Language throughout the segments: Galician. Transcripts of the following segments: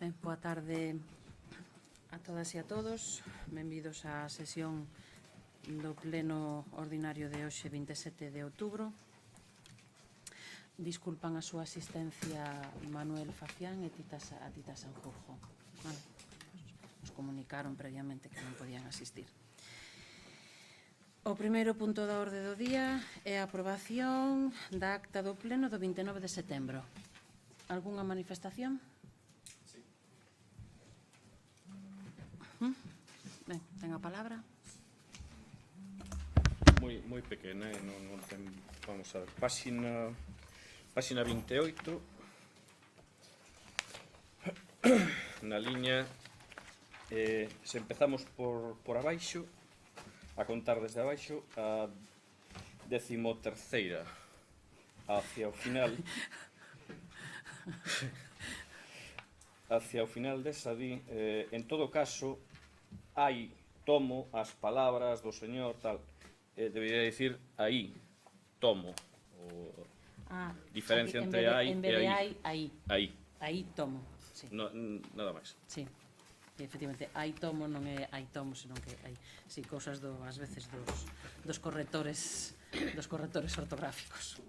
Boa tarde a todas e a todos. Benvidos á sesión do Pleno Ordinario de hoxe, 27 de outubro. Disculpan a súa asistencia Manuel Facián e Tita Sanjurjo. Nos comunicaron previamente que non podían asistir. O primeiro punto da orde do día é a aprobación da acta do Pleno do 29 de setembro. Algúnha manifestación? Ben, ten a palabra. Moi pequena, non ten, vamos a ver, páxina 28, na liña, se empezamos por abaixo, a contar desde abaixo, a 13ª, hacia o final, desa di, en todo caso, hai, tomo as palabras do señor, tal, debería dicir aí, tomo, diferencia entre aí e aí. Aí tomo, sí. Nada máis. Sí, efectivamente, aí tomo non é aí tomo, senón que hai, sí, cousas ás veces dos correctores ortográficos.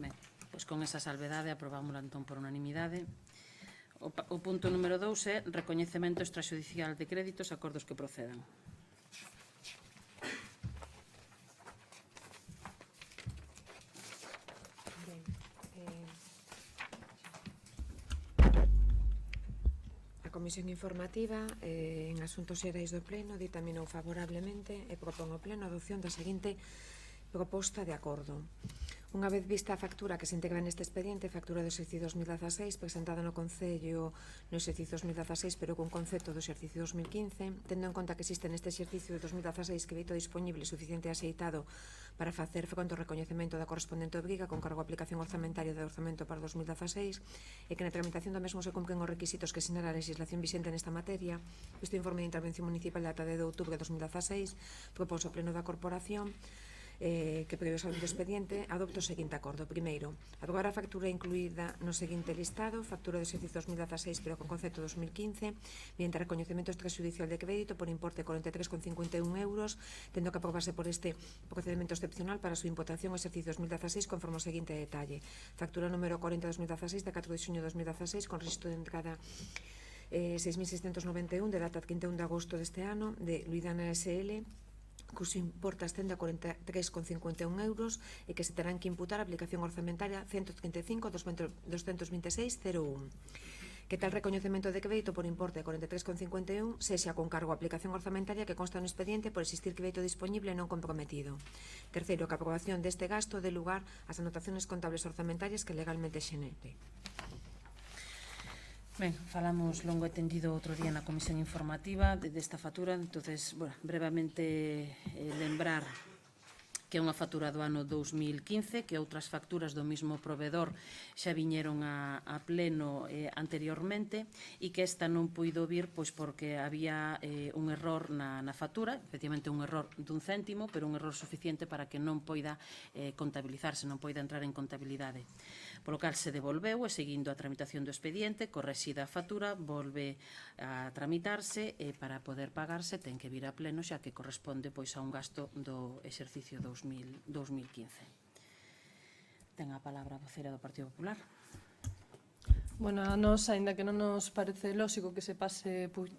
Ben, pois con esa salvedade aprobámola entón por unanimidade. O punto número 2 é recoñecemento extrajudicial de créditos e acordos que procedan. A Comisión Informativa en Asuntos Xerais do Pleno ditaminou favorablemente e propón ao Pleno a adopción da seguinte proposta de acordo. Unha vez vista a factura que se integra neste expediente, factura do exercicio 2016, presentada no Concello no exercicio 2016, pero con concepto do exercicio 2015, tendo en conta que existe neste exercicio de 2016 crédito disponible suficiente e axeitado para facer fronte ao recoñecemento da correspondente obriga con cargo a aplicación orzamentaria do orzamento para 2016 e que na tramitación do mesmo se cumpren os requisitos que sinala a legislación vixente nesta materia, visto o informe de intervención municipal da data de outubro de 2016, propós ao Pleno da Corporación que previo ao expediente adopta o seguinte acordo. Primeiro, aprobar a factura incluída no seguinte listado, factura do exercicio 2016 pero con concepto 2015, mediante recoñecemento extrajudicial de crédito por importe 43,51 euros, tendo que aprobarse por este procedimento excepcional para a súa imputación ao exercicio 2016 conforme o seguinte detalle. Factura número 40-2016 de 4 de xuño de 2016 con registro de entrada 6.691 de data 31 de agosto deste ano de Luidana S.L., cuxo importe ascende a 43,51 euros e que se terán que imputar a aplicación orzamentaria 135-226-01. Que tal recoñecemento de crédito por importe de 43,51 sexa con cargo a aplicación orzamentaria que consta no expediente por existir crédito disponible non comprometido. Terceiro, que a aprobación deste gasto dé lugar ás anotaciones contables orzamentarias que legalmente xenere. Ben, falamos longo e tendido outro día na Comisión Informativa desta factura, entonces, brevemente lembrar que é unha factura do ano 2015, que outras facturas do mesmo proveedor xa viñeron a pleno anteriormente e que esta non puido vir pois porque había un error na factura, efectivamente un error dun céntimo, pero un error suficiente para que non poida contabilizarse, non poida entrar en contabilidade. Polo cal se devolveu e seguindo a tramitación do expediente, correxida a factura, volve a tramitarse e para poder pagarse ten que vir a pleno xa que corresponde pois a un gasto do exercicio 2015. Ten a palabra a vocera do Partido Popular. Bueno, a nos, aínda que non nos parece lóxico que se pase pois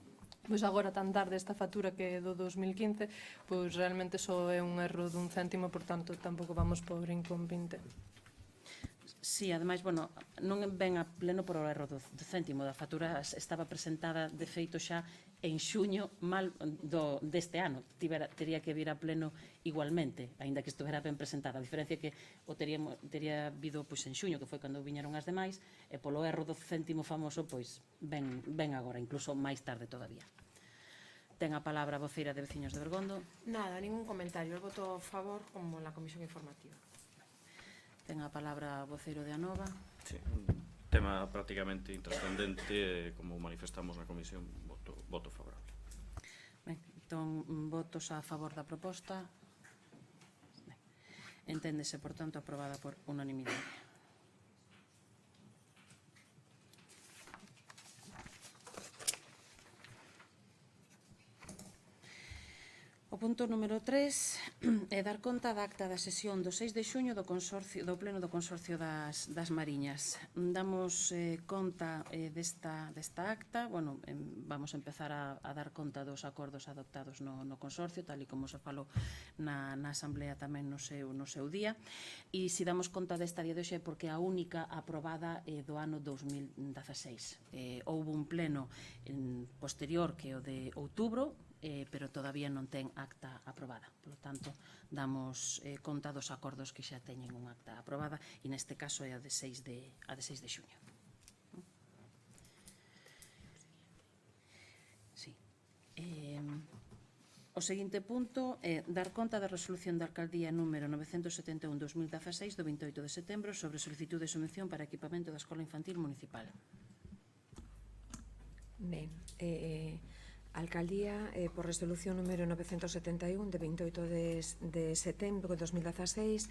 agora tan tarde esta factura que é do 2015, pois realmente só é un erro dun céntimo, por tanto, tampouco vamos por inconvinte. Sí, ademais, non ven a pleno por o erro do céntimo. A factura estaba presentada, de feito, xa en xuño deste ano. Tería que vir a pleno igualmente, aínda que estuvera ben presentada. A diferencia que o tería vido en xuño, que foi cando viñeron as demais, e polo erro do céntimo famoso, pois ven agora, incluso máis tarde todavía. Ten a palabra a voceira de Veciños de Bergondo. Nada, ningún comentario. El voto a favor como en la Comisión Informativa. Ten a palabra o voceiro de Anova. Sí, un tema prácticamente intrascendente, como manifestamos na comisión, voto favorable. Ben, entón, votos a favor da proposta. Ben, enténdese, por tanto, aprobada por unanimidade. punto número 3 é dar conta da acta da sesión do 6 de xuño do Pleno do Consorcio das Mariñas. Damos conta desta acta, vamos a empezar a dar conta dos acordos adoptados no Consorcio, tal e como se falou na Asamblea tamén no seu día, e se damos conta desta día de hoxe porque a única aprobada do ano 2016. Houve un pleno posterior que é o de outubro, pero todavía non ten acta aprobada. Por lo tanto, damos conta dos acordos que xa teñen unha acta aprobada e neste caso é a de 6 de xuño. Sí. O seguinte punto é dar conta da resolución da Alcaldía número 971/2016 do 28 de setembro sobre solicitude de subvención para equipamento da Escola Infantil Municipal. Ben, a Alcaldía, por resolución número 971 de 28 de setembro de 2016,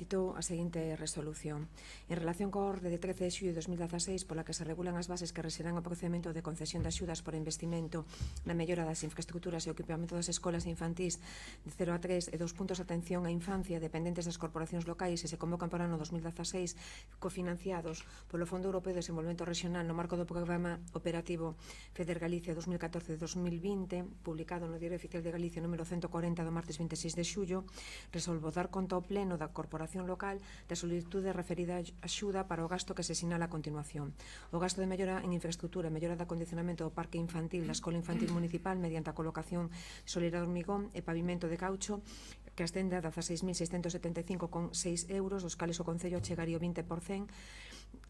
ditou a seguinte resolución. En relación coa orde de 13 de xullo de 2016 pola que se regulan as bases que rexerán o procedimento de concesión de axudas por investimento na mellora das infraestructuras e o equipamento das escolas infantís de 0 a 3 e 2 puntos de atención á infancia dependentes das corporacións locais e se convocan para o ano 2016 cofinanciados polo Fondo Europeo de Desenvolvemento Regional no marco do programa operativo FEDER Galicia 2014-2020, publicado no Diario Oficial de Galicia número 140 do martes 26 de xullo, resolvo dar conta ao Pleno da Corporación Local da solicitude referida a axuda para o gasto que se sinala a continuación. O gasto de mellora en infraestructura e mellora de acondicionamento do parque infantil da Escola Infantil Municipal mediante a colocación de soleira de hormigón e pavimento de caucho que ascende a 16.675,6 euros, os cales o Concello chegaría o 20%,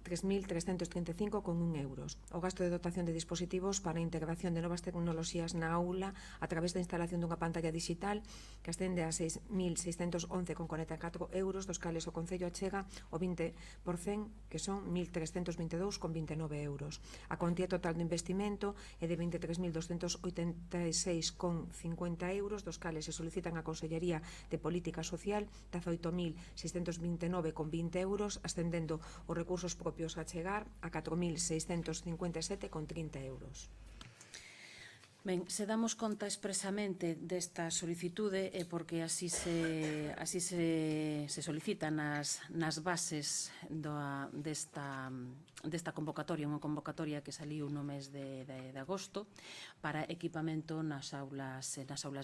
3.335,1 euros. O gasto de dotación de dispositivos para a integración de novas tecnoloxías na aula a través da instalación dunha pantalla digital que ascende a 6.611,44 euros, dos cales o Concello achega o 20%, que son 1.322,29 euros. A cuantía total do investimento é de 23.286,50 euros, dos cales se solicitan a Consellería de Política Social 18.629,20 euros, ascendendo os recursos propios a chegar a 4.657,30 euros. Ben, se damos conta expresamente desta solicitude é porque así se solicita nas bases desta convocatoria, unha convocatoria que saliu no mes de agosto para equipamento nas aulas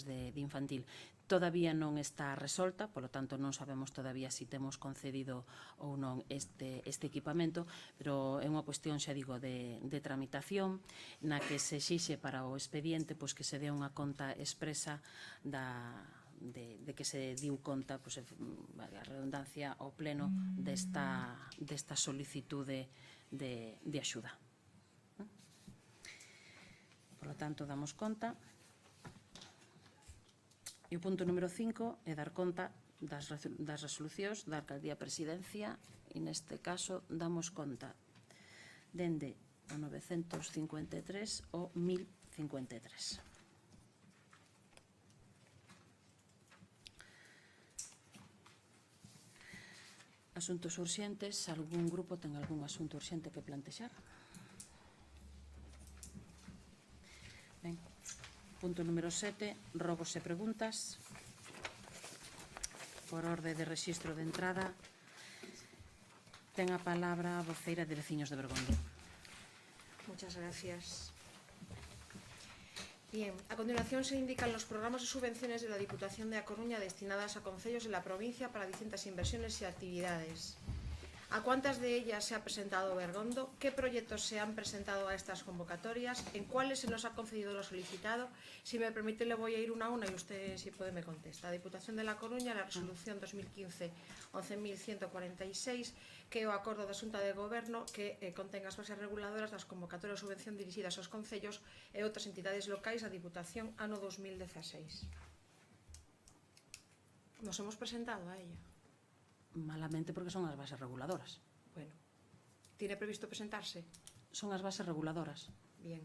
de infantil. Todavía non está resolta, polo tanto non sabemos todavía se temos concedido ou non este equipamento, pero é unha cuestión, xa digo, de tramitación na que se exixe para o expediente que se dé unha conta expresa de que se diu conta, a redundancia, ao pleno desta solicitude de axuda. Por lo tanto, damos conta. E o punto número 5 é dar conta das resolucións da Alcaldía Presidencia e neste caso damos conta dende o 953 ao 1053. Asuntos urxentes, algún grupo ten algún asunto urxente que plantexar? Ben. Punto número 7, robos e preguntas. Por orde de rexistro de entrada, ten a palabra a voceira de Veciños de Bergondo. Muchas gracias. Bien, a continuación se indican los programas de subvenciones de la Diputación de A Coruña destinadas a concellos de la provincia para distintas inversiones y actividades. ¿A cuántas de ellas se ha presentado Bergondo? ¿Qué proyectos se han presentado a estas convocatorias? ¿En cuáles se nos ha concedido lo solicitado? Si me permite, le voy a ir una a una y usted, si puede, me contesta. Diputación de La Coruña, la resolución 2015 11.146, que é o acordo da Xunta de Goberno que contén as bases reguladoras das convocatorias de subvención dirixidas aos concellos e outras entidades locais da Diputación ano 2016. Nos hemos presentado a ella. Malamente porque son as bases reguladoras. Bueno, ¿tiene previsto presentarse? Son as bases reguladoras. Bien.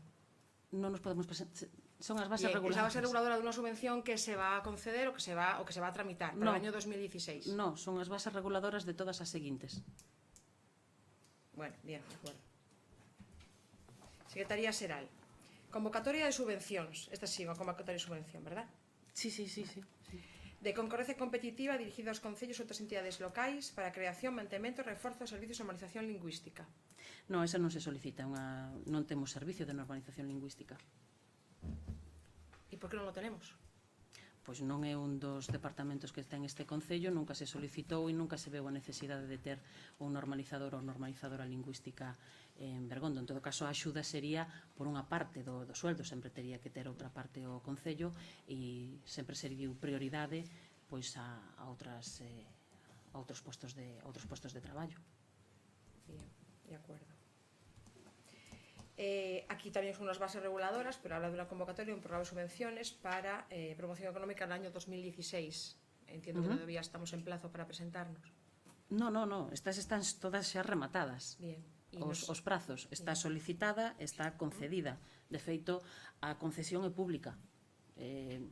Non nos podemos presentar. Son as bases Bien, reguladoras. es la base reguladora de unha subvención que se va a conceder o que se va a tramitar para o año 2016. No, son as bases reguladoras de todas as seguintes. Bueno, bien, de acuerdo. Secretaría Xeral. Convocatoria de subvencións. Esta sí, unha convocatoria de subvención, verdad? Sí. De concorrencia competitiva dirigido aos concellos e outras entidades locais para a creación, mantemento e reforzo de servicios de normalización lingüística. Non, esa non se solicita, non temos servicio de normalización lingüística. E por que non lo tenemos? Pois non é un dos departamentos que está en este Concello, nunca se solicitou e nunca se veu a necesidade de ter un normalizador ou normalizadora lingüística en Bergondo. En todo caso, a axuda sería por unha parte do sueldo, sempre tería que ter outra parte o Concello e sempre sería prioridade pois a outros postos de traballo. Bien, de acuerdo. Aquí tamén son as bases reguladoras, pero habla de unha convocatoria un programa de subvenciones para promoción económica no año 2016. Entiendo que todavía estamos en plazo para presentarnos. No, estas están todas xa rematadas. Bien. Os prazos, está solicitada, está concedida. De feito, a concesión é pública.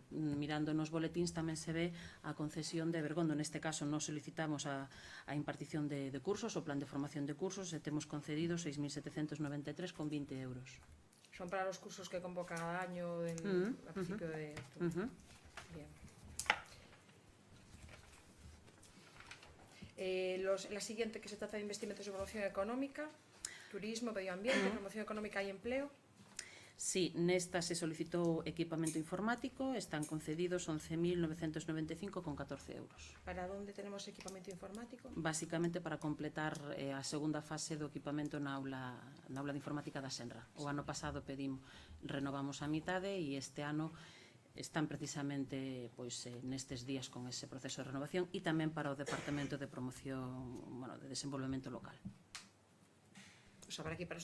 Mirando nos boletíns tamén se ve a concesión de Bergondo. Neste caso non solicitamos a impartición de cursos, o plan de formación de cursos, e temos concedido 6.793,20 euros. Son para los cursos que convoca cada año a principio de octubre. Bien. La siguiente, que se trata de investimentos de promoción económica, turismo, medio ambiente, promoción económica y empleo. Sí, nesta se solicitou equipamento informático, están concedidos 11.995,14 euros. Para onde tenemos equipamento informático? Básicamente para completar a segunda fase do equipamento na aula de informática da Senra. O ano pasado renovamos a mitade e este ano están precisamente nestes días con ese proceso de renovación e tamén para o Departamento de Promoción, de Desenvolvemento Local. O sea, para aquí, para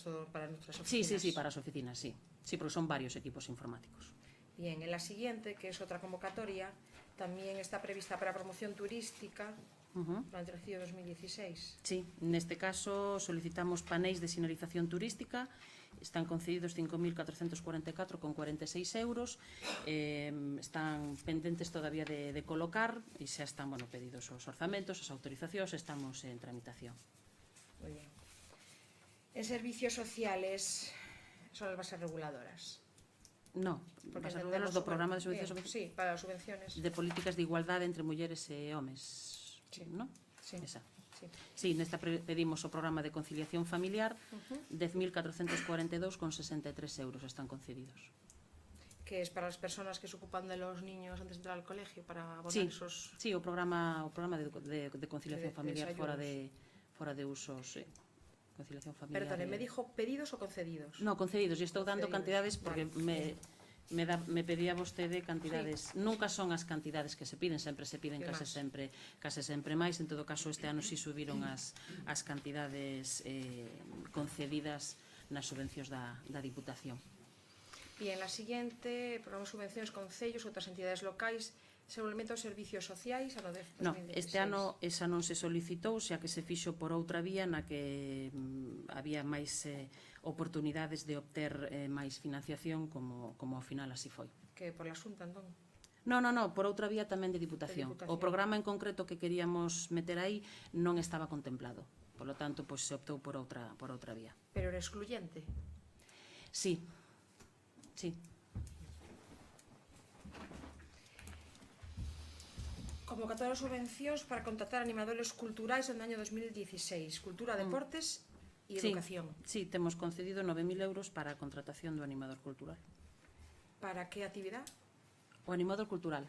nuestras oficinas. Sí, para as oficinas, sí. Sí, porque son varios equipos informáticos. Bien, en la siguiente, que es otra convocatoria, también está prevista para promoción turística durante el ejercicio 2016. Sí, neste caso solicitamos paneis de sinalización turística, están concedidos 5.444,46 euros, están pendentes todavía de colocar e xa están pedidos os orzamentos, as autorizacións, estamos en tramitación. Muy bien. En servicios sociales son as bases reguladoras. No, bases reguladoras do programa de servicios sociales. Sí, para as subvenciones. De políticas de igualdade entre mulleres e homes, non? Sí. Esa. Sí, nesta pedimos o programa de conciliación familiar, 10.442,63 euros están concedidos. Que es para as persoas que se ocupan de los niños antes de entrar al colegio, para abonar esos... Sí, o programa de conciliación familiar fora de usos, conciliación familiar. Perdone, me dijo pedidos o concedidos? No, concedidos, e estou dando cantidades porque me pedía vostede cantidades, nunca son as cantidades que se piden, sempre se piden case sempre máis. En todo caso, este ano si subiron as cantidades concedidas nas subvencións da Diputación. Bien, la siguiente, programa de subvenciones concellos, outras entidades locais, desenvolvemento de servicios sociais, ano de 2016. No, este ano esa non se solicitou, xa que se fixo por outra vía na que había máis oportunidades de obter máis financiación, como ao final así foi. Que por la Xunta, entón? No, por outra vía tamén de Diputación. O programa en concreto que queríamos meter aí non estaba contemplado. Por lo tanto, se optou por outra vía. Pero era excluyente? Sí. Convocatoria de subvencións para contratar animadores culturais no año 2016. Cultura, deportes e educación. Sí, temos concedido 9.000 euros para a contratación do animador cultural. Para que actividad? O animador cultural.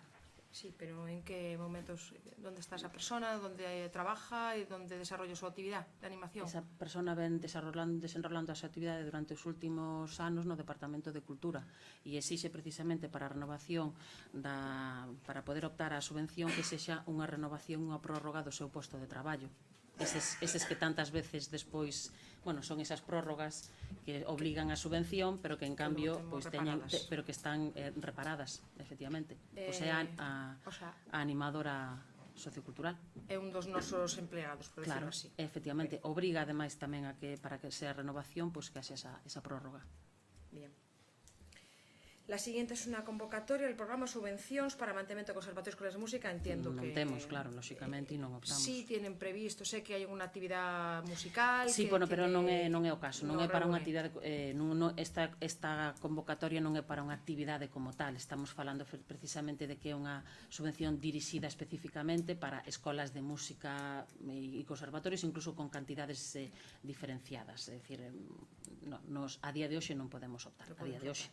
Sí, pero en que momentos, onde está esa persona, onde trabaja e onde desarrolla a súa actividade de animación? Esa persona ven desenrolando a súa actividade durante os últimos anos no Departamento de Cultura e exixe precisamente para a renovación para poder optar á subvención que sexa unha renovación, unha prórroga do seu posto de traballo. Eses que tantas veces despois, son esas prórrogas que obligan a subvención, pero que en cambio pero que están reparadas, efectivamente. É a animadora sociocultural. É un dos nosos empleados, por decirlo así. Efectivamente, obriga ademais tamén a que para que sea renovación, que haxe esa prórroga. Bien. La siguiente es una convocatoria del programa Subvencións para mantemento de conservatorios escolas de música. Entiendo Non que... temos, claro, lóxicamente, e non optamos. Sí, tienen previsto, sé que hai unha actividade musical... Sí, que, bueno, pero non é o caso, non é para unha reúne. actividade, esta convocatoria non é para unha actividade como tal, estamos falando precisamente de que é unha subvención dirixida especificamente para escolas de música e conservatorios, incluso con cantidades diferenciadas, é dicir, a día de hoxe non podemos optar, a día de hoxe.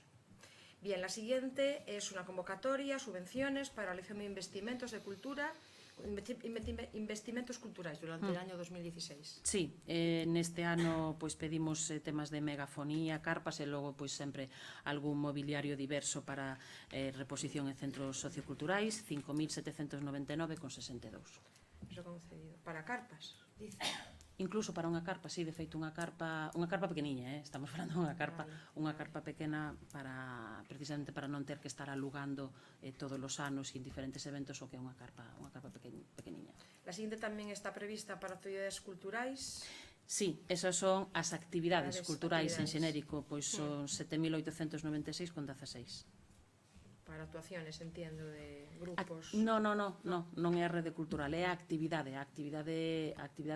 Bien, la siguiente es una convocatoria, subvenciones para la realización de investimentos de cultura, investimentos culturais durante el año 2016. Sí, neste ano pois pedimos temas de megafonía, carpas e logo pois sempre algún mobiliario diverso para reposición en centros socioculturais, 5.799,62. Eso concedido. Para carpas, dice. Incluso para unha carpa, sí, de feito unha carpa pequeniña, estamos falando dunha carpa pequena para precisamente para non ter que estar alugando todos os anos en diferentes eventos o que é unha carpa pequeniña. La siguiente tamén está prevista para actividades culturais. Sí, esas son as actividades culturais en actividades. xenérico, pois son 7.896,16. Para actuaciones, entiendo, de grupos. Non é a rede cultural, é a actividade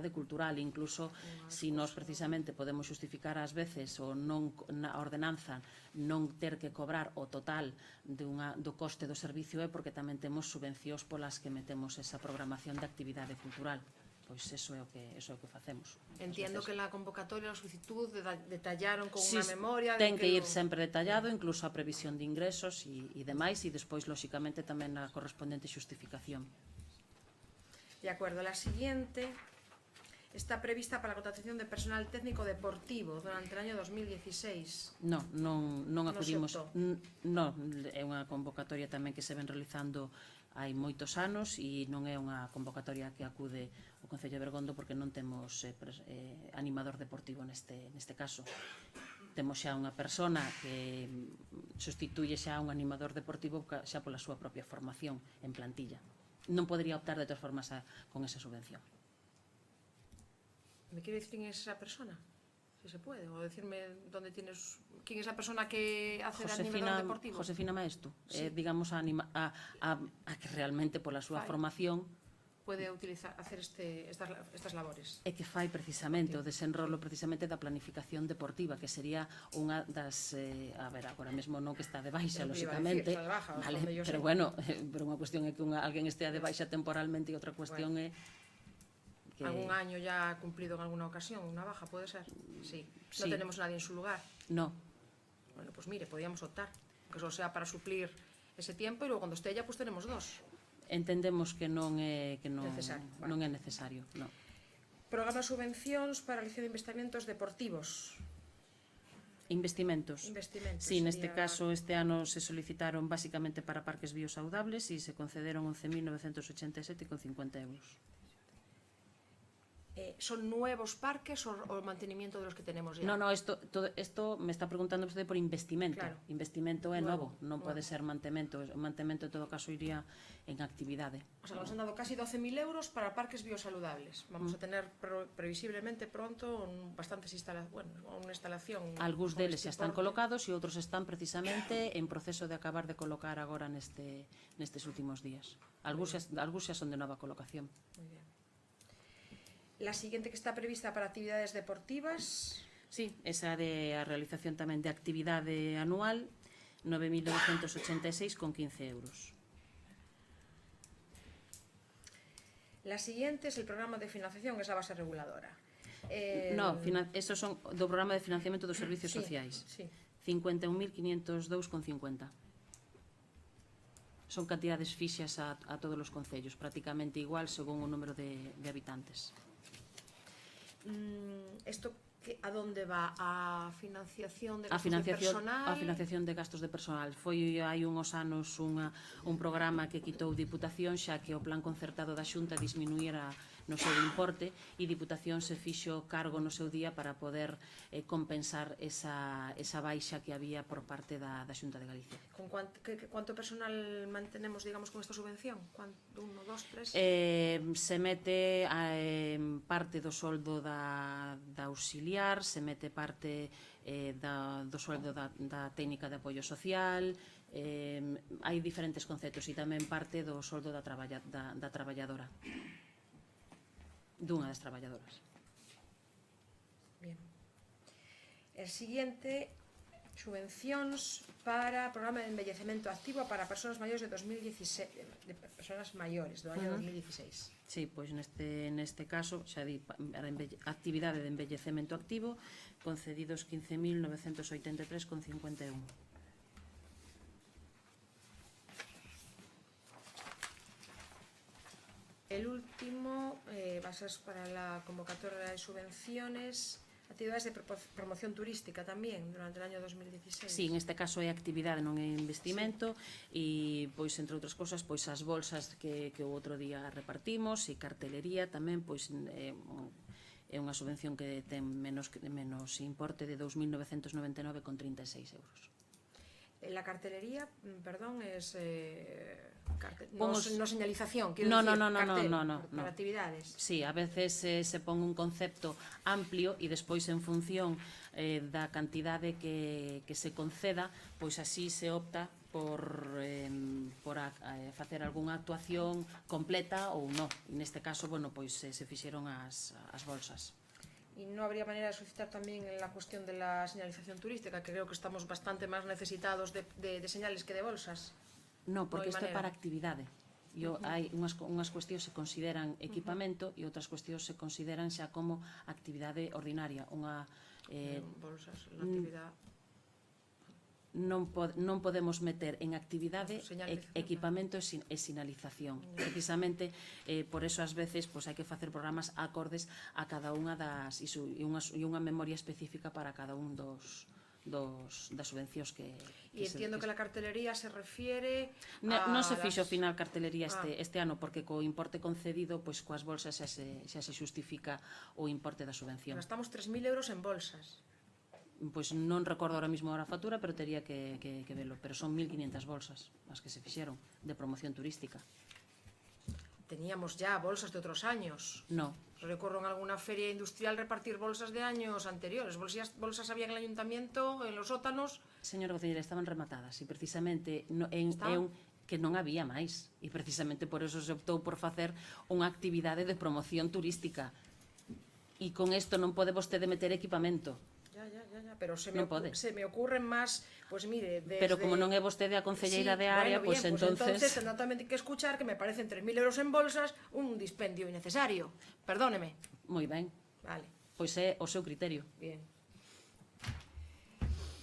cultural, incluso se nós precisamente podemos xustificar ás veces ou non na ordenanza non ter que cobrar o total do coste do servicio é porque tamén temos subvencións polas que metemos esa programación de actividade cultural. Pois eso é o que facemos. Entiendo que en la convocatoria, la solicitud, detallaron con Sí, unha memoria... ten que ir sempre detallado, incluso a previsión de ingresos e demais, e despois, lóxicamente, tamén a correspondente xustificación. De acuerdo, la siguiente está prevista para la contratación de personal técnico deportivo durante el año 2016. Non acudimos. optou. Non, é unha convocatoria tamén que se ven realizando hai moitos anos e non é unha convocatoria que acude o Concello de Bergondo porque non temos animador deportivo neste caso. Temos xa unha persona que sustituye xa un animador deportivo xa pola súa propia formación en plantilla. Non podría optar de todas formas con esa subvención. ¿Me quiere decir quién es esa persona? Si se puede, o decirme dónde tienes... ¿Quién es la persona que hace de animador deportivo? Josefina Maestu, Sí. digamos a que realmente pola súa formación puede hacer estas labores. é que fai precisamente o desenrolo precisamente da planificación deportiva, que sería unha das agora mesmo non que está de baixa, Iba a lóxicamente, decir, está de baja, vale, donde yo pero sé. bueno, pero unha cuestión é que alguén estea de baixa temporalmente e outra cuestión é que ¿Algún año ya ha cumplido en alguna ocasión una baja, puede ser? Sí. No Sí. tenemos nadie en su lugar. no, Bueno, pues mire, podríamos optar, que solo sea para suplir ese tiempo y luego cuando esté ella pues tenemos dos. entendemos que non é Necesario, vale. non é necesario, no. Programa de subvencións para a realización de investimentos deportivos. Investimentos. Investimentos, Sí, neste sería- caso este ano se solicitaron basicamente para parques biosaudables e se concederon 11.987,50 euros. ¿Son nuevos parques o el mantenimiento de los que tenemos ya? No, esto me está preguntando usted por investimento. Claro. Investimento é Nuevo, novo, non pode ser mantemento. O mantemento en todo caso iría en actividade. O sea, nos han dado casi 12.000 euros para parques biosaludables. Vamos a tener previsiblemente pronto una instalación. Algúns con deles este xa están porte. colocados e outros están precisamente en proceso de acabar de colocar agora nestes últimos días. Algúns xa son de nova colocación. Muy bien. La siguiente que está prevista para actividades deportivas. Sí, esa de a realización tamén de actividade anual, 9.986,15 euros. La siguiente es el programa de financiación, que es la base reguladora. Esos son do programa de financiamento dos servicios Sí, sociais. sí. 51.502,50. Son cantidades fixas a todos os concellos, prácticamente igual según o número de habitantes. ¿Esto a dónde va? ¿A financiación de A gastos de personal? A financiación de gastos de personal. Foi hai uns anos un programa que quitou Diputación, xa que o plan concertado da Xunta disminuíra no seu importe, e Diputación se fixo cargo no seu día para poder compensar esa baixa que había por parte da Xunta de Galicia. Con cuánto personal mantenemos, digamos, con esta subvención? ¿1, 2, 3? Se mete parte do soldo da auxiliar, se mete parte do soldo da técnica de apoio social, hai diferentes conceptos e tamén parte do soldo da traballadora, dunha das traballadoras. Bien. El siguiente, subvencións para programa de envellecemento activo para persoas maiores de 2016, de persoas maiores do año 2016. Sí, pois neste caso, xa di, actividade de envellecemento activo, concedidos 15.983,51. El último, bases para la convocatoria de subvenciones, actividades de promoción turística tamén durante o año 2016. Sí, en este caso é actividade, non é investimento, e, pois, entre outras cousas, pois as bolsas que o outro día repartimos, e cartelería tamén, pois, é unha subvención que ten menos importe de 2.999,36 euros. La cartelería, perdón, es Pon no señalización, quiero No, decir, no, cartel, no. para actividades. Sí, a veces se pon un concepto amplio e despois en función da cantidade que se conceda, pois así se opta por facer algunha actuación completa ou non. Neste caso, bueno, pois se fixeron as bolsas. Y no habría manera de suscitar también en la cuestión de la señalización turística, que creo que estamos bastante más necesitados de señales que de bolsas. No, porque No hai isto é manera. para actividade. Hai unhas cuestións se consideran equipamento e outras cuestións se consideran xa como actividade ordinaria. Bolsas, la actividad. Non podemos meter en actividade Señalización, equipamento e sinalización. Precisamente, por eso ás veces hai que facer programas acordes a cada unha das e unha memoria específica para cada un das subvencións que Y entiendo que la cartelería se refiere non se a fixo las... final cartelería este ano porque co importe concedido, pois coas bolsas xa se xustifica o importe da subvención. Gastamos 3.000 euros en bolsas. Pois non recordo ahora mismo a fatura, pero tería que velo, pero son 1.500 bolsas as que se fixeron de promoción turística. Teníamos ya bolsas de otros años. No, Recuerdo en alguna feria industrial repartir bolsas de años anteriores. Bolsas había en el ayuntamiento, en los sótanos. señora concelleira, estaban rematadas e precisamente que non había máis e precisamente por eso se optou por facer unha actividade de promoción turística e con isto non pode vostede meter equipamento. Ya, pero se Non pode. me ocurren más, pues mire, desde... Pero como non é vostede a concelleira de área, bueno, bien, entonces tendrá tamén que escuchar que me parecen 3.000 euros en bolsas un dispendio innecesario. Perdóneme. moi ben, Vale, pois é o seu criterio. bien.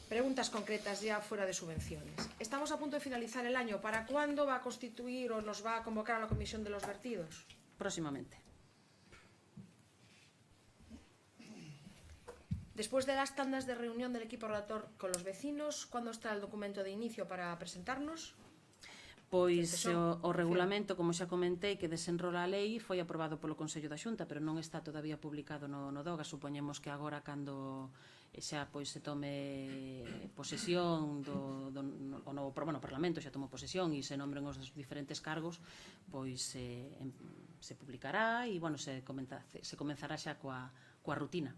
Preguntas concretas ya fuera de subvenciones. Estamos a punto de finalizar el año. ¿Para cuándo va a constituir o nos va a convocar a la comisión de los vertidos? Próximamente. Después de las tandas de reunión del equipo relator con los vecinos, ¿cuándo está el documento de inicio para presentarnos? Pois Que son- o regulamento, como xa comentei, que desenrola a lei, foi aprobado polo Consello da Xunta, pero non está todavía publicado no DOGA. Supoñemos que agora, cando xa pois se tome posesión o novo Parlamento xa tomou posesión e se nombren os diferentes cargos, pois se publicará e, bueno, se comenzará xa coa rutina.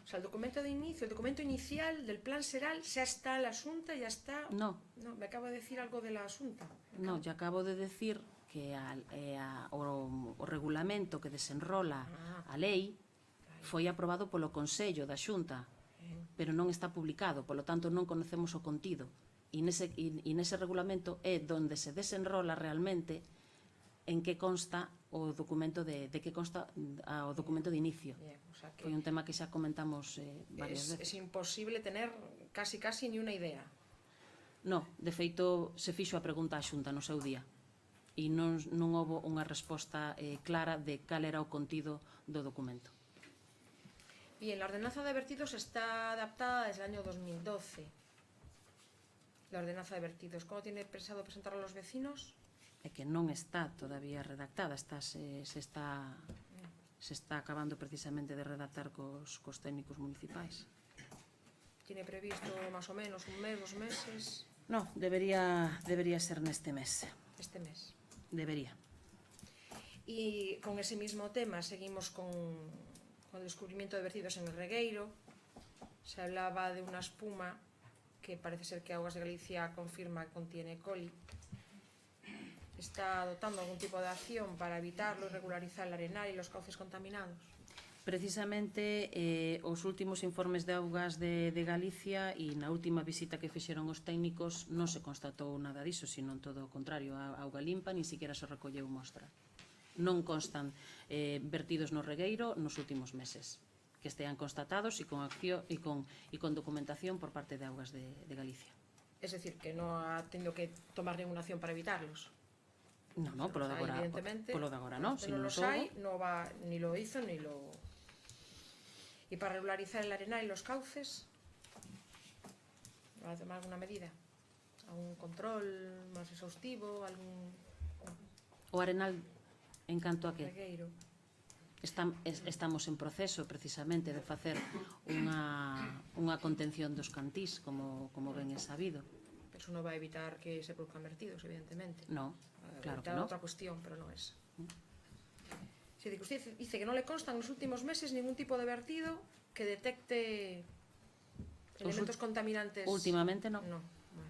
O sea, el documento de inicio, el documento inicial del plan Seral ya está en la Xunta, ya está... No, me acabo de decir algo de la Xunta. no, ya acabo de decir que o regulamento que desenrola a lei foi aprobado polo Consello da Xunta, pero non está publicado, polo tanto non conocemos o contido. E nese regulamento é donde se desenrola realmente en que consta o documento de que consta o documento de inicio. Bien, o sea que Foi un tema que xa comentamos varias veces. es imposible tener casi ni una idea. No, de feito, se fixo a pregunta á Xunta no seu día e non houbo unha resposta clara de cal era o contido do documento. Bien, la ordenanza de vertidos está adaptada desde el año 2012. La ordenanza de vertidos, ¿cómo tiene pensado presentarla a los vecinos? É que non está todavía redactada, se está se está acabando precisamente de redactar cos técnicos municipais. Tiene previsto más o menos un mes, 2 meses, No, debería ser neste mes. este mes. Debería. Y con ese mismo tema seguimos con el descubrimiento de vertidos en el regueiro. Se hablaba de una espuma que parece ser que Augas de Galicia confirma que contiene coli. ¿Está adoptando algún tipo de acción para evitarlo y regularizar el arenal y los cauces contaminados? Precisamente os últimos informes de augas de Galicia e na última visita que fixeron os técnicos non se constatou nada diso, sino todo o contrario, a auga limpa, nin siquiera se recolleu mostra. Non constan vertidos no regueiro nos últimos meses que estean constatados e con acción e con documentación por parte de Augas de Galicia. Es decir, que no ha tenido que tomar ninguna acción para evitarlos. No, polo de agora, Evidentemente, polo de agora non, si sino no los hay, no va, ni lo hizo ni lo... Y para regularizar el arenal y los cauces, ¿va a tomar alguna medida? ¿Algún control más exhaustivo? ¿Algún o arenal en canto a que regueiro? estamos en proceso precisamente de facer unha contención dos cantís, como ben é sabido. Eso no va a evitar que se produzcan vertidos, evidentemente. No, claro que Evitar no. otra cuestión, pero no es. Si usted dice que no le constan en los últimos meses ningún tipo de vertido que detecte elementos contaminantes. Últimamente no. No. Bueno.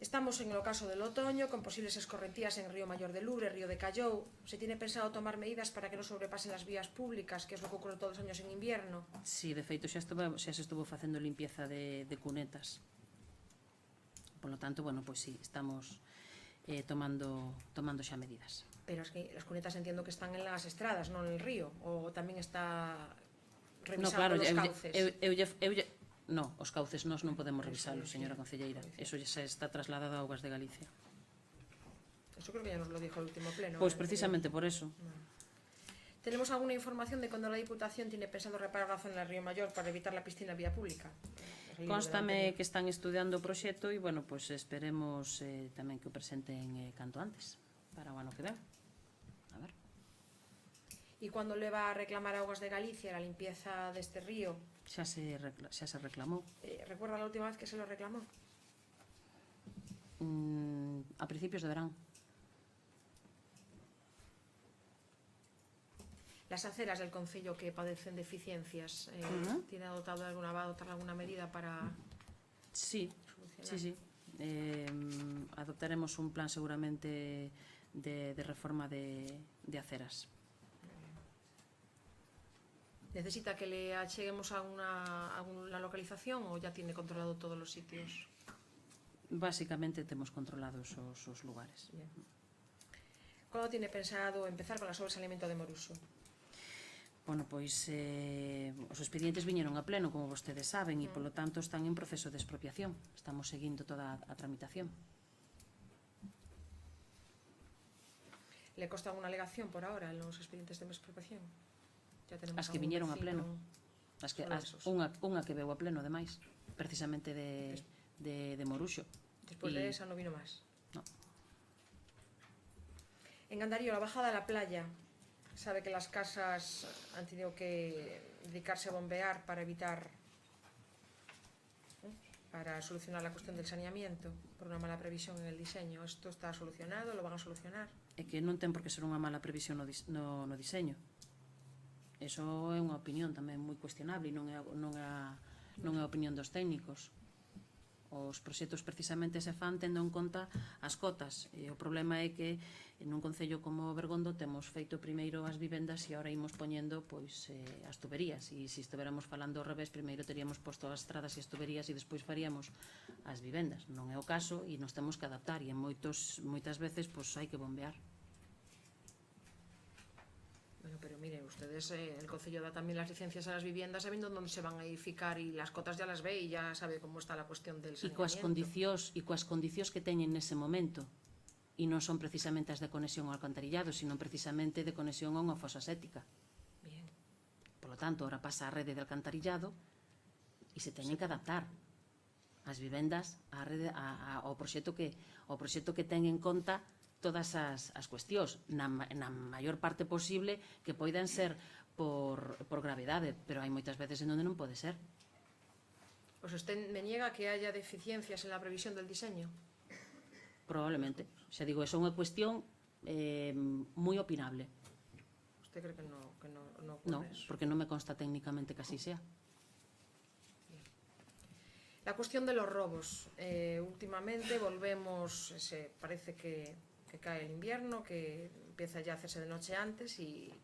Estamos en el ocaso del otoño, con posibles escorrentías en Río Mayor de Lubre, Río de Callou. ¿Se tiene pensado tomar medidas para que no sobrepasen las vías públicas, que es lo que ocurre todos los años en invierno? Sí, de feito xa se estuvo facendo limpieza de cunetas. Por lo tanto, bueno, pues sí, estamos tomando xa medidas. Pero es que las cunetas entiendo que están en las estradas, no en el río. O también está revisando los cauces. No, os cauces nós non podemos revisalos, señora concelleira. Eso xa está trasladado a Augas de Galicia. Eso creo que ya nos lo dijo el último pleno. Pois precisamente por eso. ¿Tenemos alguna información de cuando la Diputación tiene pensado reparar la zona del Río Mayor para evitar la piscina vía pública? Constame que están estudiando o proxecto e, bueno, pues esperemos tamén que o presenten canto antes, para o ano que ven. A ver. ¿Y cuándo le va a reclamar a Augas de Galicia la limpieza de este río? Xa se reclamou. ¿Recuerda la última vez que se lo reclamó? A principios de verán. Las aceras del concello que padecen deficiencias, ¿tiene adoptado alguna, va a adoptar alguna medida para Sí, solucionar? sí. Adoptaremos un plan seguramente de reforma de aceras. ¿Necesita que le acheguemos a una localización o ya tiene controlado todos los sitios? Básicamente temos controlados os lugares. Bien. ¿Cuándo tiene pensado empezar con la sobresaneamiento de Moruso? Bueno, pois os expedientes viñeron a pleno, como vostedes saben, e polo tanto están en proceso de expropiación. Estamos seguindo toda a tramitación. ¿Le consta alguna alegación por ahora en los expedientes de expropiación? Ya tenemos As que algún viñeron a vecino. pleno. Solo esos. Unha que veu a pleno, ademais, precisamente de Moruxo. Después de esa no vino más. No. En Gandarío, la bajada a la playa. Sabe que las casas han tenido que dedicarse a bombear para evitar, para solucionar la cuestión del saneamiento por una mala previsión en el diseño. ¿Esto está solucionado? ¿Lo van a solucionar? É que non ten por que ser unha mala previsión no diseño. Eso é unha opinión tamén moi cuestionable e non é a opinión dos técnicos. Os proxectos precisamente se fan tendo en conta as cotas. E o problema é que nun concello como Bergondo temos feito primeiro as vivendas e agora imos poñendo pois as tuberías. E se estuveramos falando ao revés, primeiro teríamos posto as estradas e as tuberías e despois faríamos as vivendas. Non é o caso e nos temos que adaptar e moitas veces pois hai que bombear. Bueno, pero mire, ustedes, el Concello da también las licencias a las viviendas sabiendo dónde se van a edificar y las cotas ya las ve y ya sabe cómo está la cuestión del E coas condicións que teñen nese momento, e non son precisamente as de conexión ao alcantarillado, sino precisamente de conexión a unha fosa séptica. Bien. Por lo tanto, ahora pasa a rede de alcantarillado e se teñen que adaptar as vivendas á rede, ao proxecto que ten en conta todas as cuestións, na maior parte posible que poidan ser por gravedade, pero hai moitas veces en onde non pode ser. Pues usted me niega que haya deficiencias en la previsión del diseño. Probablemente. Xa digo, é unha cuestión moi opinable. ¿Usted cree que no ocurre No, eso? porque non me consta técnicamente que así sea. La cuestión de los robos. Últimamente volvemos, parece que cae el invierno, que empieza ya a hacerse de noche antes y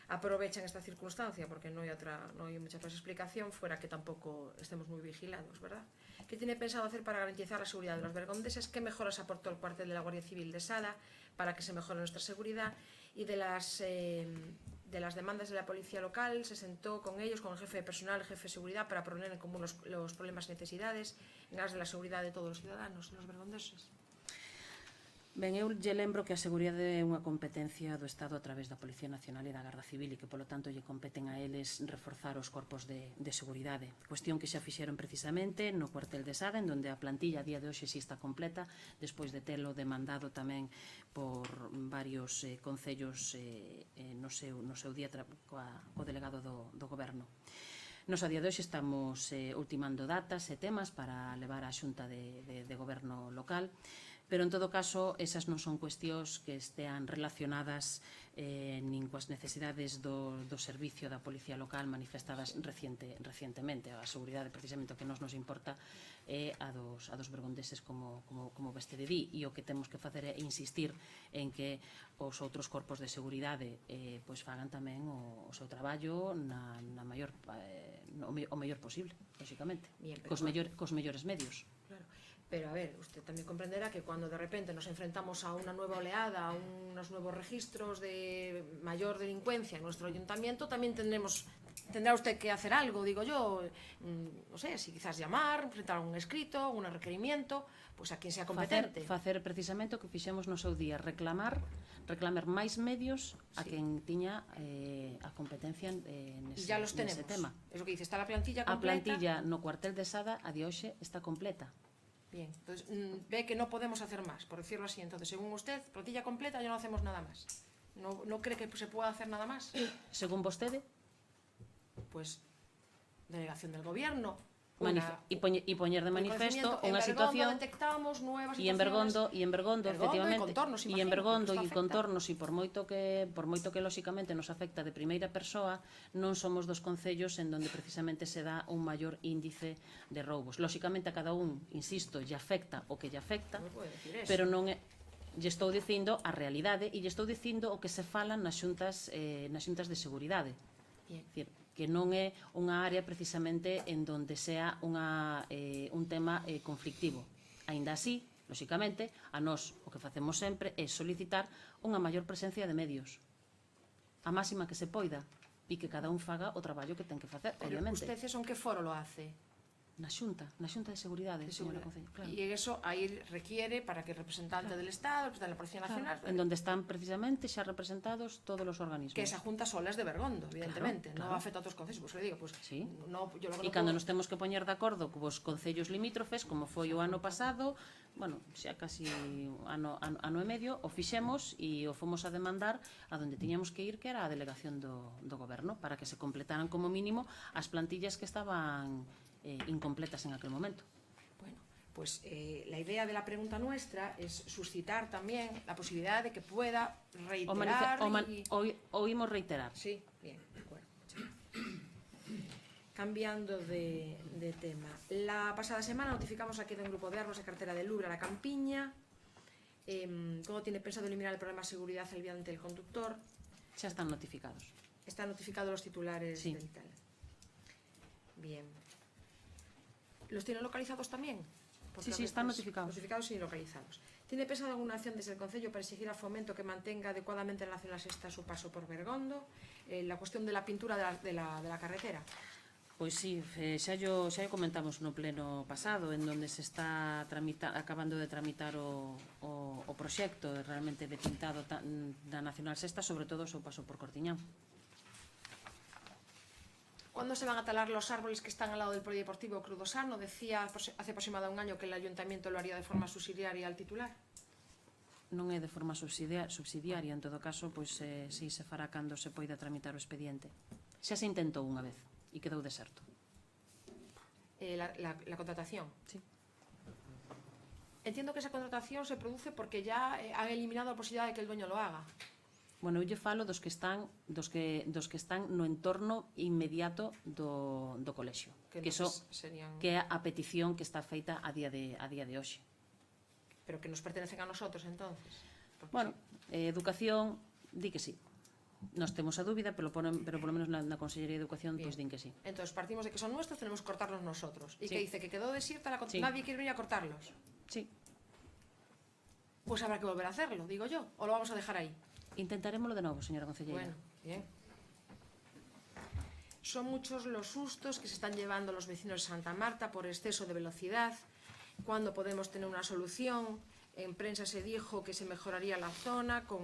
aprovechan esta circunstancia porque no hay mucha otra explicación fuera que tampoco estemos muy vigilados, ¿verdad? ¿Qué tiene pensado hacer para garantizar la seguridad de los bergondeses? ¿Qué mejoras aportó el cuartel de la Guardia Civil de Sada para que se mejore nuestra seguridad? Y de las demandas de la policía local, se sentó con ellos, con el jefe de personal, el jefe de seguridad, para poner en común los problemas y necesidades en aras de la seguridad de todos los ciudadanos, de los bergondeses. Ben, eu lle lembro que a seguridade é unha competencia do Estado a través da Policía Nacional e da Garda Civil e que, polo tanto, lle competen a eles reforzar os corpos de seguridade. Cuestión que xa fixeron precisamente no cuartel de Sada, en donde a plantilla a día de hoxe si está completa, despois de telo demandado tamén por varios concellos no seu día co delegado do Goberno. Nos a día de hoxe estamos ultimando datas e temas para levar á Xunta de Goberno local, pero en todo caso esas non son cuestións que estean relacionadas nin coas necesidades do servicio da Policía Local manifestadas recientemente. A seguridade precisamente o que nos importa é a dos bergondeses como vostede di, e o que temos que facer é insistir en que os outros corpos de seguridade pois fagan tamén o seu traballo o mellor posible, lógicamente, cos mellores medios. Claro. Pero, a ver, usted también comprenderá que cuando de repente nos enfrentamos a una nueva oleada, a unos nuevos registros de mayor delincuencia en nuestro ayuntamiento, también tendrá usted que hacer algo, digo yo, no sé, si quizás llamar, presentar un escrito, un requerimiento, pues a quien sea competente. Facer precisamente o que fixemos no seu día, reclamar máis medios a quen tiña a competencia nese tema. Es lo que dice, está la plantilla completa. A plantilla no cuartel de Sada a de hoxe está completa. Bien, entonces ve que no podemos hacer más, por decirlo así. Entonces, según usted, plantilla completa, ya no hacemos nada más. ¿No cree que se pueda hacer nada más? Según vostede? Pues, delegación del gobierno. E poñer de manifesto unha situación e en Bergondo efectivamente, e en Bergondo e contornos, e por moito que lóxicamente nos afecta de primeira persoa, non somos dos concellos en donde precisamente se dá un maior índice de roubos. Lóxicamente a cada un, insisto, lle afecta o que lle afecta, pero non é, lle estou dicindo a realidade e lle estou dicindo o que se fala nas xuntas de seguridade. Dicir, que non é unha área precisamente en donde sea un tema conflictivo. Aínda así, lóxicamente, a nós o que facemos sempre é solicitar unha maior presencia de medios, a máxima que se poida, e que cada un faga o traballo que ten que facer, obviamente. Pero usted en que foro lo hace? Na Xunta de Seguridade, señora Concello, claro. E eso aí requiere para que el representante del Estado, de la Policía Nacional... En donde están precisamente xa representados todos os organismos. Que esa Junta sola es de Bergondo, evidentemente, non afecta a outros concellos, pues le digo, pues... Sí, e cando nos temos que poñer de acordo cos concellos limítrofes, como foi o ano pasado, bueno, xa casi ano e medio, o fixemos e o fomos a demandar a donde tiñamos que ir, que era a delegación do Goberno, para que se completaran como mínimo as plantillas que estaban incompletas en aquel momento. Bueno, pues la idea de la pregunta nuestra es suscitar también la posibilidad de que pueda reiterar oímos reiterar. Sí, bien, de acuerdo. Cambiando de tema. La pasada semana notificamos aquí de un grupo de árboles de cartera de Louvre a la Campiña. ¿Cómo tiene pensado eliminar el problema de seguridad al viante del conductor? Xa están notificados. Están notificados los titulares del tal. Bien. ¿Los tienen localizados también? Sí, están notificados. Notificados y localizados. ¿Tiene pensado alguna acción desde el Concello para exigir a Fomento que mantenga adecuadamente en la Nacional Sexta su paso por Bergondo? La cuestión de la pintura de la carretera. Pois sí, xa o comentamos no pleno pasado, en donde se está acabando de tramitar o proxecto realmente de pintado da Nacional Sexta, sobre todo o seu paso por Cortiñán. ¿Cuándo se van a talar los árboles que están al lado del polideportivo Crudosano? Decía hace aproximadamente un año que el ayuntamiento lo haría de forma subsidiaria al titular. non é de forma subsidiaria, en todo caso, pois si se fará cando se poida tramitar o expediente. Xa se intentou unha vez e quedou deserto. La contratación. Sí. Entiendo que esa contratación se produce porque ya han eliminado a posibilidad de que el dueño lo haga. Bueno, eu lle falo dos que están no entorno inmediato do colexio, que é a petición que está feita a día de hoxe. Pero que nos pertenecen a nosotros, entonces. Bueno, educación, di que sí. Nos temos a dúbida, pero polo menos na Consellería de Educación pois din que sí. Entonces partimos de que son nuestros, tenemos que cortarlos nosotros. Y sí. que dice que quedó desierta, sí. Nadie quiere venir a cortarlos. Sí. Pues habrá que volver a hacerlo, digo yo. ¿O lo vamos a dejar ahí? Intentaremoslo de novo, señora concelleira. Bueno, bien. Son muchos los sustos que se están llevando los vecinos de Santa Marta por exceso de velocidad. ¿Cuándo podemos tener una solución? En prensa se dijo que se mejoraría la zona con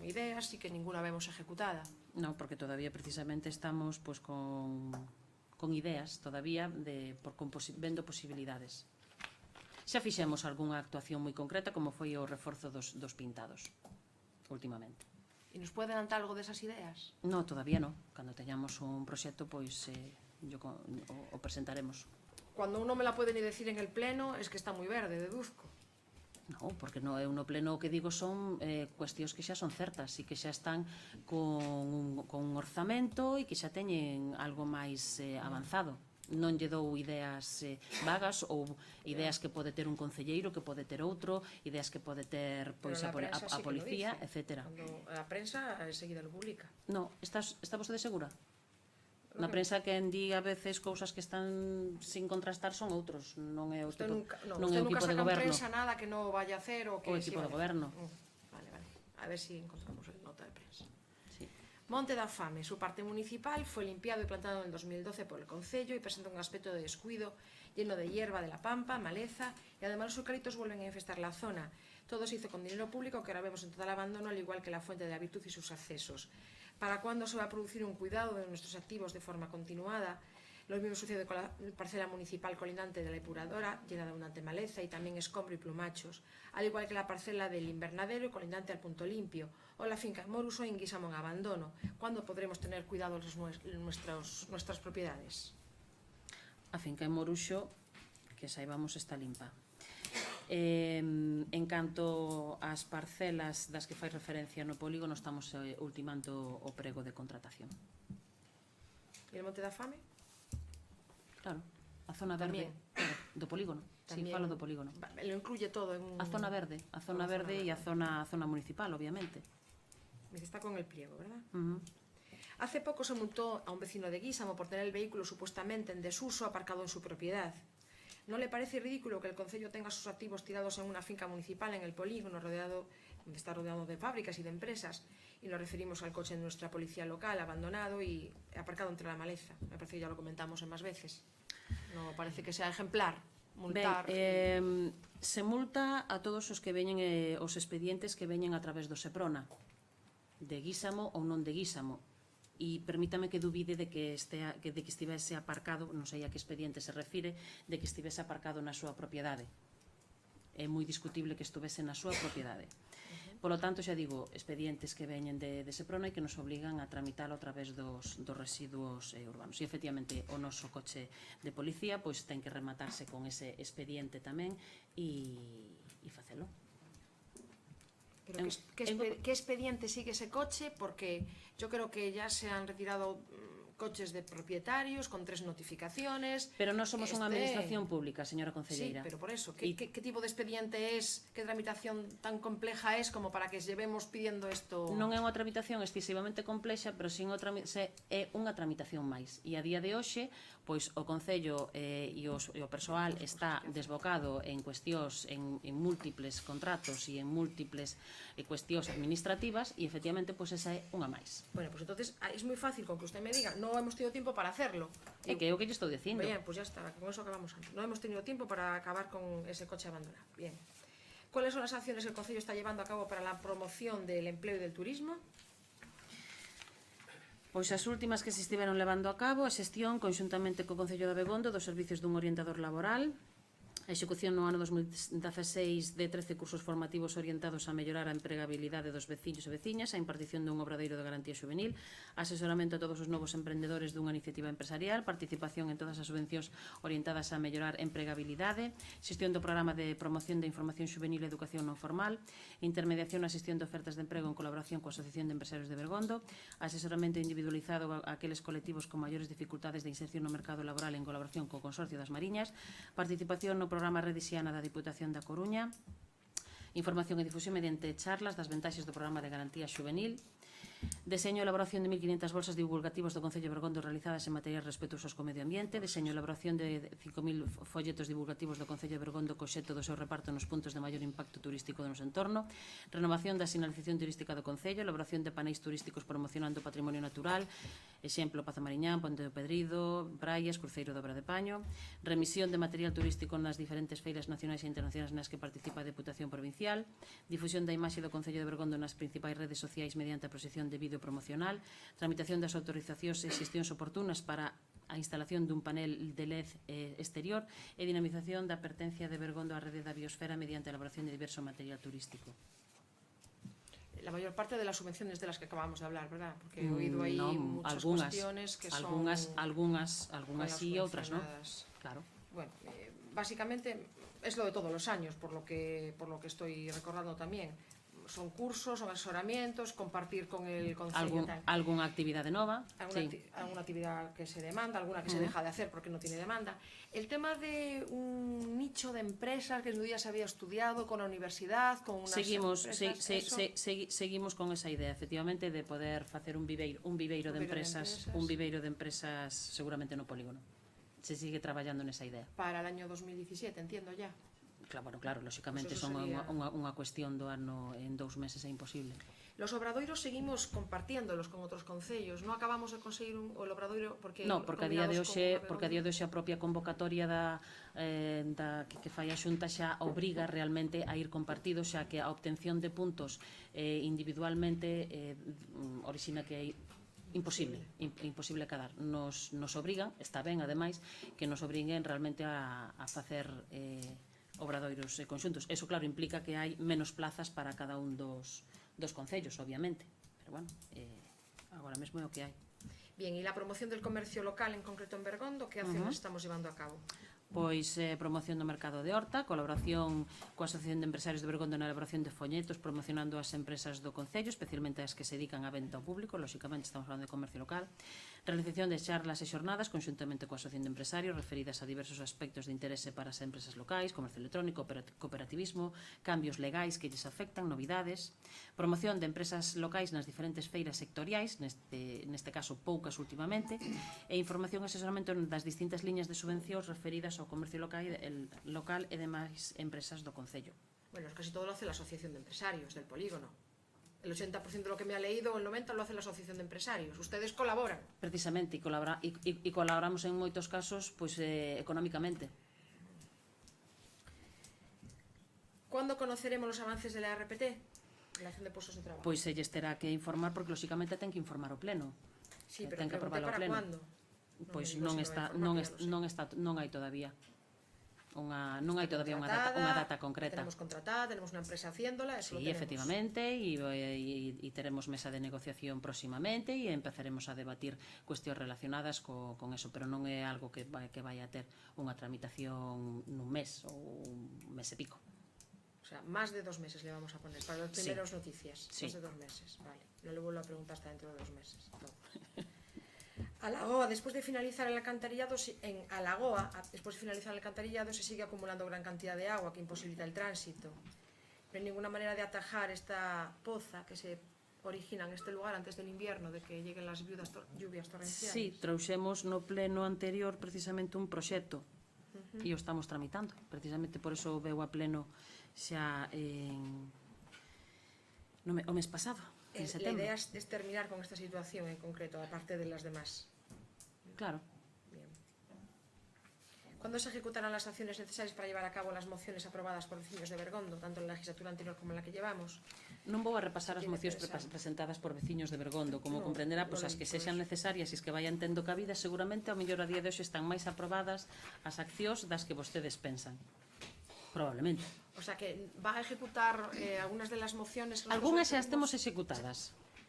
ideas y que ninguna vemos ejecutada. No, porque todavía precisamente estamos pues, con ideas todavía vendo posibilidades. Xa fixemos algunha actuación moi concreta como foi o reforzo dos pintados últimamente. ¿Y nos puede adelantar algo de esas ideas? No, todavía no. Cando teñamos un proxecto, pois o presentaremos. Cuando uno me la puede ni decir en el pleno es que está moi verde, deduzco. No, porque no é un pleno o que digo son cuestións que xa son certas e que xa están con un orzamento e que xa teñen algo máis avanzado. Non lle dou ideas vagas ou ideas que pode ter un concelleiro, que pode ter outro, ideas que pode ter pois, a policía, etc. A prensa enseguida lo publica. No, está vostede segura? Na prensa que di a veces cousas que están sin contrastar son outros, non é o tipo, non é o equipo de goberno. Usted nunca saca en prensa nada que no vaya a hacer o que o equipo de goberno. Vale. A ver si encontramos el nota de prensa. Sí. Monte da Fame, su parte municipal, fue limpiado y plantado en 2012 por el Concello y presenta un aspecto de descuido, lleno de hierba de la pampa, maleza, y además los eucaliptos vuelven a infestar la zona. Todo se hizo con dinero público que ahora vemos en total abandono, al igual que la fuente de la virtud y sus accesos. ¿Para cuándo se va a producir un cuidado de nuestros activos de forma continuada? Lo mismo sucede con la parcela municipal colindante de la depuradora, llena de abundante maleza y también escombro y plumachos, al igual que la parcela del invernadero colindante al Punto Limpio, o la finca Moruso en Guisamo en abandono. ¿Cuándo podremos tener cuidado de nuestras propiedades? A finca en Moruxo, que saibamos, está limpa. En canto ás parcelas das que fai referencia no polígono, estamos ultimando o prego de contratación. E el Monte da Fame? Claro, a zona verde do polígono. Si, falo do polígono. Lo incluye todo en un... A zona verde e a zona municipal, obviamente. Está con el pliego, ¿verdad? Hace poco se multó a un vecino de Guisamo por tener el vehículo supuestamente en desuso aparcado en su propiedad. ¿No le parece ridículo que el Concello tenga sus activos tirados en una finca municipal en el polígono, donde está rodeado de fábricas y de empresas? Y nos referimos al coche de nuestra policía local, abandonado y aparcado entre la maleza. Me parece que ya lo comentamos en más veces. No parece que sea ejemplar multar. Se multa a todos os que veñen os expedientes que veñen a través do Seprona, de Guisamo ou non de Guisamo. E permítame que dubide de que estivese aparcado, non sei a que expediente se refire, de que estivese aparcado na súa propiedade. É moi discutible que estuvese na súa propiedade. Polo tanto, xa digo, expedientes que veñen de Seprona e que nos obligan a tramitalo a través dos residuos urbanos. E, efectivamente, o noso coche de policía pois ten que rematarse con ese expediente tamén e facelo. Pero ¿qué expediente sigue ese coche? Porque yo creo que ya se han retirado coches de propietarios con 3 notificaciones. Pero non somos unha administración pública, señora concelleira. Sí, pero por eso, ¿qué tipo de expediente es? ¿Qué tramitación tan compleja es como para que llevemos pidiendo esto? Non é unha tramitación excesivamente complexa, pero é unha tramitación máis. E a día de hoxe, pois o Concello e o persoal está desbocado en cuestións, en múltiples contratos e en múltiples cuestións administrativas e, efectivamente, pois esa é unha máis. Bueno, pues entonces es muy fácil con que usted me diga no hemos tenido tiempo para hacerlo. É que é o que lle estou dicindo. Bien, pues ya está, con eso acabamos antes. No hemos tenido tiempo para acabar con ese coche abandonado. Bien. ¿Cuáles son las acciones que el Concello está llevando a cabo para la promoción del empleo y del turismo? Pois as últimas que se estiveron levando a cabo a xestión conxuntamente co Concello de Abegondo dos servicios dun orientador laboral, A execución no ano 2016 de 13 cursos formativos orientados a mellorar a empregabilidade dos veciños e veciñas, a impartición dun obradoiro de garantía xuvenil, asesoramento a todos os novos emprendedores dunha iniciativa empresarial, participación en todas as subvencións orientadas a mellorar empregabilidade, xestión do programa de promoción de información xuvenil e educación non formal, intermediación na xestión de ofertas de emprego en colaboración coa Asociación de Empresarios de Bergondo, asesoramento individualizado a aqueles colectivos con maiores dificultades de inserción no mercado laboral en colaboración co Consorcio das Mariñas, participación no programa Rede Xiana da Diputación da Coruña, información e difusión mediante charlas das vantaxes do programa de garantía xuvenil, deseño e elaboración de 1.500 bolsas divulgativas do Concello de Bergondo realizadas en materiais respetuosos co medio ambiente, deseño e elaboración de 5.000 folletos divulgativos do Concello de Bergondo co xeto do seu reparto nos puntos de maior impacto turístico do noso entorno, renovación da sinalización turística do Concello, elaboración de paneis turísticos promocionando o patrimonio natural, exemplo Pazo Mariñán, Ponte do Pedrido, Praias, Cruceiro de Obra de Paño, remisión de material turístico nas diferentes feiras nacionais e internacionais nas que participa a Deputación Provincial, difusión da imaxe do Concello de Bergondo nas principais redes sociais mediante a proxección de vídeo promocional, tramitación das autorizacións e xestións oportunas para a instalación dun panel de LED exterior e dinamización da pertencia de Bergondo á rede da biosfera mediante a elaboración de diverso material turístico. La mayor parte de las subvenciones de las que acabamos de hablar, ¿verdad? Porque he oído ahí muchas cuestiones que son... Algunas sí, outras no. Claro. Bueno, básicamente es lo de todos los años, por lo que estoy recordando también. Son cursos, son asesoramientos, compartir con el concello. Alguna actividade nova. Alguna actividad que se demanda, alguna que se deja de hacer porque no tiene demanda. El tema de un nicho de empresas que en su día se había estudiado con la universidad, con unas seguimos con esa idea, efectivamente, de poder facer un viveiro de empresas seguramente no polígono. Se sigue traballando nesa idea. Para el año 2017, entiendo ya. Claro, lóxicamente son unha cuestión do ano en 2 meses é imposible. Los obradoiros seguimos compartiéndolos con outros concellos, non acabamos de conseguir o obradoiro porque a día de hoxe a propia convocatoria que fai a Xunta xa obriga realmente a ir compartido, xa que a obtención de puntos individualmente orixina que hai imposible cadar. Nos obrigan, está ben ademais, que nos obriguen realmente a facer obradoiros conxuntos. Eso, claro, implica que hai menos plazas para cada un dos concellos, obviamente. Pero, bueno, agora mesmo é o que hai. Bien, e la promoción del comercio local, en concreto en Bergondo, que acciones estamos llevando a cabo? Pois promoción do mercado de horta, colaboración coa Asociación de Empresarios de Bergondo na elaboración de folletos promocionando as empresas do Concello, especialmente as que se dedican a venta ao público, lóxicamente estamos falando de comercio local, realización de charlas e xornadas conxuntamente coa Asociación de Empresarios referidas a diversos aspectos de interese para as empresas locais, comercio electrónico, cooperativismo, cambios legais que lles afectan, novidades, promoción de empresas locais nas diferentes feiras sectoriais, neste caso poucas últimamente, e información e asesoramento das distintas liñas de subvencións referidas ao comercio local e demais empresas do Concello. Bueno, casi todo lo hace la Asociación de Empresarios del Polígono. El 80% de lo que me ha leído, el 90% lo hace la Asociación de Empresarios. Ustedes colaboran. Precisamente, e colaboramos en moitos casos económicamente. ¿Cuándo conoceremos los avances de la RPT? Relación de puestos de trabajo. Pois elles terá que informar, porque lóxicamente ten que informar o pleno. Sí, pero ten que aprobar o pleno. ¿Cuándo? Pois non hai todavía unha data concreta. Tenemos contratada, tenemos una empresa haciéndola, eso sí, efectivamente, e teremos mesa de negociación próximamente e empezaremos a debatir cuestións relacionadas con eso, pero non é algo que vai a ter unha tramitación nun mes ou un mes e pico. O sea, más de 2 meses le vamos a poner para las primeras noticias. Sí. Más de 2 meses, vale. No le vuelvo a preguntar hasta dentro de 2 meses. No. Alagoa, después de finalizar el alcantarillado, se sigue acumulando gran cantidad de agua que imposibilita el tránsito. No hay ninguna manera de atajar esta poza que se origina en este lugar antes del invierno, de que lleguen las lluvias torrenciales. Sí, trouxemos no pleno anterior precisamente un proxecto e o estamos tramitando. Precisamente por eso veu a pleno xa o mes pasado, en setembro. La idea es terminar con esta situación en concreto, aparte de las demás. Claro. Bien. ¿Cuándo se ejecutarán las acciones necesarias para llevar a cabo las mociones aprobadas por vecinos de Bergondo, tanto en la legislatura anterior como en la que llevamos? Non vou a repasar as mocións presentadas por veciños de Bergondo. Como comprenderá, as que sexan necesarias e as que vayan tendo cabida, seguramente ao mellor a día de hoxe están máis aprobadas as accións das que vostedes pensan. Probablemente. O sea que va a ejecutar algunas de las mociones que Algúnas xa as nosotros temos executadas.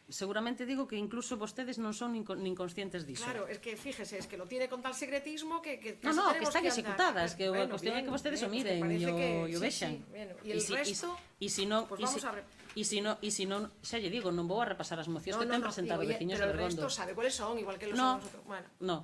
Seguramente digo que incluso vostedes non son nin conscientes diso. Claro, es que fíjese, es que lo tiene con tal secretismo que No, casi no, que tenemos están andar. executadas, que a Bueno, cuestión é que vostedes o pues que miren parece que- e o sí, vexan. sí, bueno. Y el resto, E se non, pues vamos a ver. E se non, xa lle digo, non vou a repasar as mocións que ten presentado digo, veciños pero de el Bergondo. resto sabe cuáles son, igual que los No, sabemos nosotros. Bueno, no,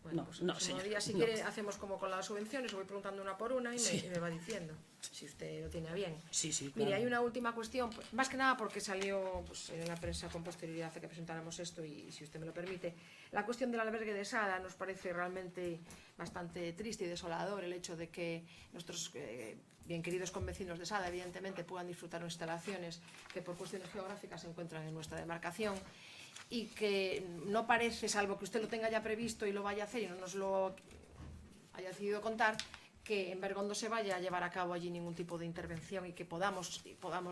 pues no, el próximo señor. día, si no. quiere, hacemos como con las subvenciones, voy preguntando una por una y me va diciendo, si usted lo tiene a bien. Sí, sí, claro. Mire, hay una última cuestión, pues, más que nada porque salió pues, en la prensa con posterioridad a que presentáramos esto y si usted me lo permite. La cuestión del albergue de Sada nos parece realmente bastante triste y desolador el hecho de que nuestros bien queridos convecinos de Sada evidentemente puedan disfrutar de instalaciones que por cuestiones geográficas se encuentran en nuestra demarcación y que no parece, salvo que usted lo tenga ya previsto y lo vaya a hacer y no nos lo haya decidido contar, que en Bergondo se vaya a llevar a cabo allí ningún tipo de intervención y que podamos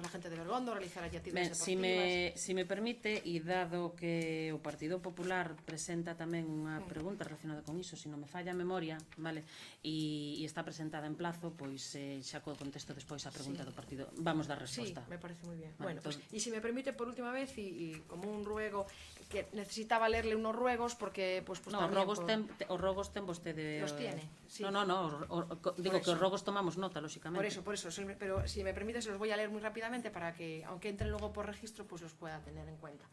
la gente de Bergondo realizar allí actividades deportivas. Si me permite, e dado que o Partido Popular presenta tamén unha pregunta relacionada con iso, se non me falla a memoria, vale, e está presentada en plazo, pois xa contesto despois a pregunta do partido. Vamos dar Sí, resposta. me parece muy bien. Vale, Bueno, pues, entonces- y si me permite por última vez y como un ruego, que necesitaba leerle unos ruegos porque pues No, también os rogos ten vostede... Los tiene, sí. No, digo que eso. os rogos tomamos nota, lóxicamente. por eso, pero si me permite se los voy a leer muy rápidamente para que, aunque entren luego por registro, pues los pueda tener en cuenta.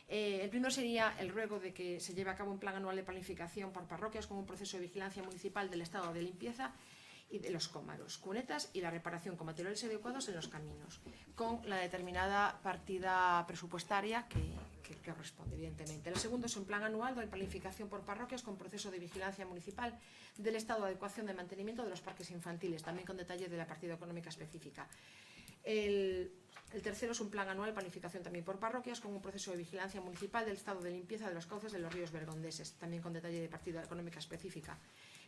El primero sería el ruego de que se lleve a cabo un plan anual de planificación por parroquias con un proceso de vigilancia municipal del estado de limpieza y de los cómaros, cunetas y la reparación con materiales adecuados en los caminos, con la determinada partida presupuestaria que corresponde, evidentemente. El segundo es un plan anual de planificación por parroquias con proceso de vigilancia municipal del estado de adecuación de mantenimiento de los parques infantiles, también con detalle de la partida económica específica. El tercero es un plan anual de planificación también por parroquias con un proceso de vigilancia municipal del estado de limpieza de los cauces de los ríos bergondeses, también con detalle de partida económica específica.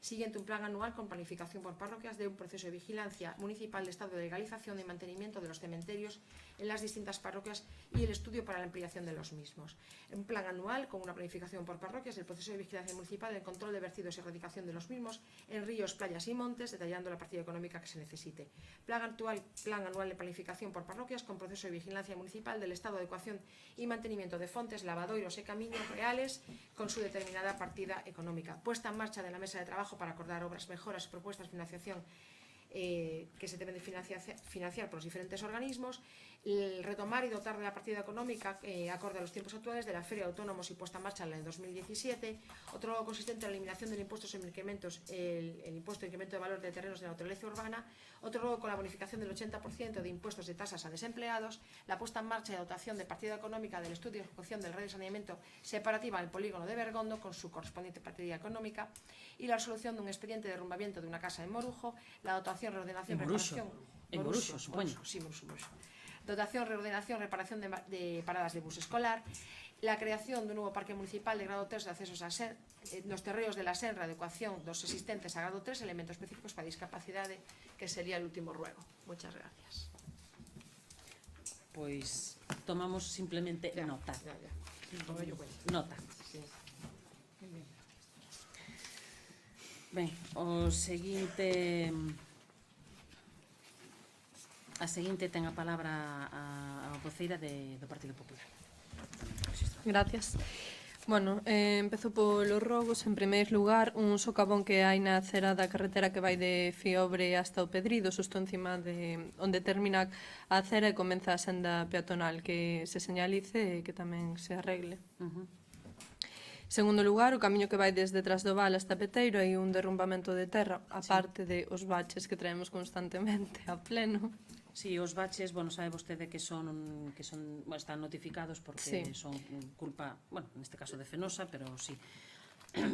Siguiente, un plan anual con planificación por parroquias de un proceso de vigilancia municipal de estado de legalización y mantenimiento de los cementerios en las distintas parroquias y el estudio para la ampliación de los mismos. Un plan anual con una planificación por parroquias del proceso de vigilancia municipal del control de vertidos y erradicación de los mismos en ríos, playas y montes, detallando la partida económica que se necesite. Plan anual de planificación por parroquias con proceso de vigilancia municipal del estado de adecuación y mantenimiento de fontes, lavadoiros y caminos reales con su determinada partida económica. Puesta en marcha de la mesa de trabajo para acordar obras, mejoras, propuestas de financiación que se deben de financiar por los diferentes organismos, el retomar y dotar de la partida económica acorde a los tiempos actuales de la Feria de Autónomos y puesta en marcha en el 2017, otro consistente en la eliminación del impuesto sobre incrementos, el impuesto de incremento de valor de terrenos de la naturaleza urbana, otro con la bonificación del 80% de impuestos de tasas a desempleados, la puesta en marcha y dotación de partida económica del estudio y ejecución del red de saneamiento separativa del polígono de Bergondo con su correspondiente partida económica y la resolución de un expediente de derrumbamiento de una casa en Morujo, la dotación, reordenación, reparación... En Moruxo, supoño. Sí, Moruxo. Dotación, reordenación, reparación de paradas de bus escolar, la creación de un nuevo parque municipal de grado 3 de accesos a los terreos de la SENRA, adecuación dos existentes a grado 3, elementos específicos para discapacidade, que sería el último ruego. Muchas gracias. Pois tomamos simplemente nota. Ya. Pongo yo cuenta. Nota. Sí. Ben, o seguinte... A seguinte ten a palabra a voceira do Partido Popular. Gracias. Bueno, empezo polos rogos. En primeiro lugar, un socavón que hai na acera da carretera que vai de Fiobre hasta o Pedrido, xusto encima de onde termina a acera e comeza a senda peatonal, que se señalice e que tamén se arregle. Segundo lugar, o camiño que vai desde Trasdoval hasta Peteiro hai un derrumbamento de terra, aparte de os baches que traemos constantemente a pleno. Sí, os baches, bueno, sabe vostede que son bueno, están notificados porque son culpa, bueno, neste caso de Fenosa, pero sí.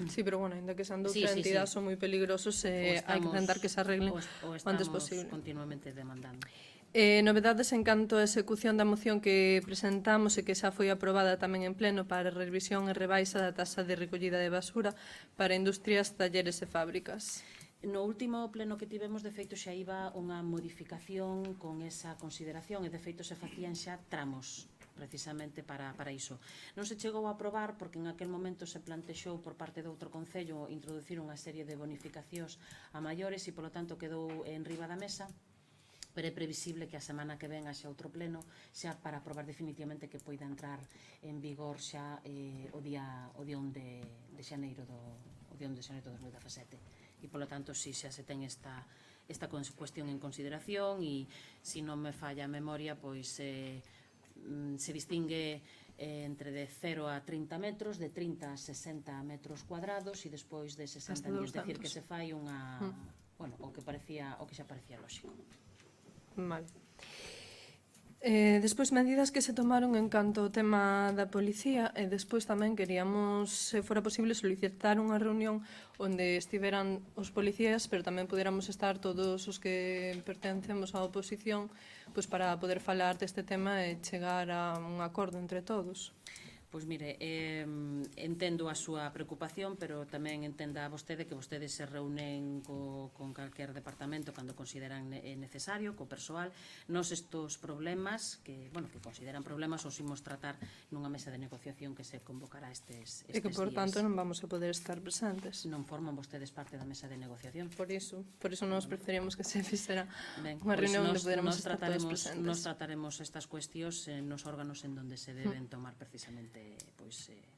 Sí, pero bueno, ainda que sean de outra Sí. entidade, son moi peligrosos e hai que intentar que se arreglen o antes posible. Continuamente demandando. Novedades en canto a execución da moción que presentamos e que xa foi aprobada tamén en pleno para revisión e rebaixa da taxa de recollida de basura para industrias, talleres e fábricas. No último pleno que tivemos, de feito, xa iba unha modificación con esa consideración e, de feito, se facían xa tramos. precisamente para iso. Non se chegou a aprobar porque en aquel momento se plantexou por parte de outro concello introducir unha serie de bonificacións a maiores e polo tanto quedou en riba da mesa, pero é previsible que a semana que ven haxa outro pleno xa para aprobar definitivamente que poida entrar en vigor xa o día 1 de xaneiro do 2017 e polo tanto si xa se ten esta cuestión en consideración e se non me falla a memoria pois se distingue entre de 0 a 30 metros, de 30 a 60 metros cuadrados e despois de 60 anos, decir que se fai unha bueno, o que xa parecía lógico. Vale. Despois, medidas que se tomaron en canto ao tema da policía e despois tamén queríamos, se fora posible, solicitar unha reunión onde estiveran os policías, pero tamén puderamos estar todos os que pertencemos á oposición, pois para poder falar deste tema e chegar a un acordo entre todos. Pois mire, entendo a súa preocupación, pero tamén entenda vostede que vostedes se reúnen con calquer departamento cando consideran necesario, co persoal. Nos estos problemas, que consideran problemas, os imos tratar nunha mesa de negociación que se convocará estes días. E que, por tanto, non vamos a poder estar presentes. Non forman vostedes parte da mesa de negociación. Por iso nos preferíamos que se fixera unha reunión onde poderamos estar todos presentes. Nos trataremos estas cuestións nos órganos en donde se deben tomar precisamente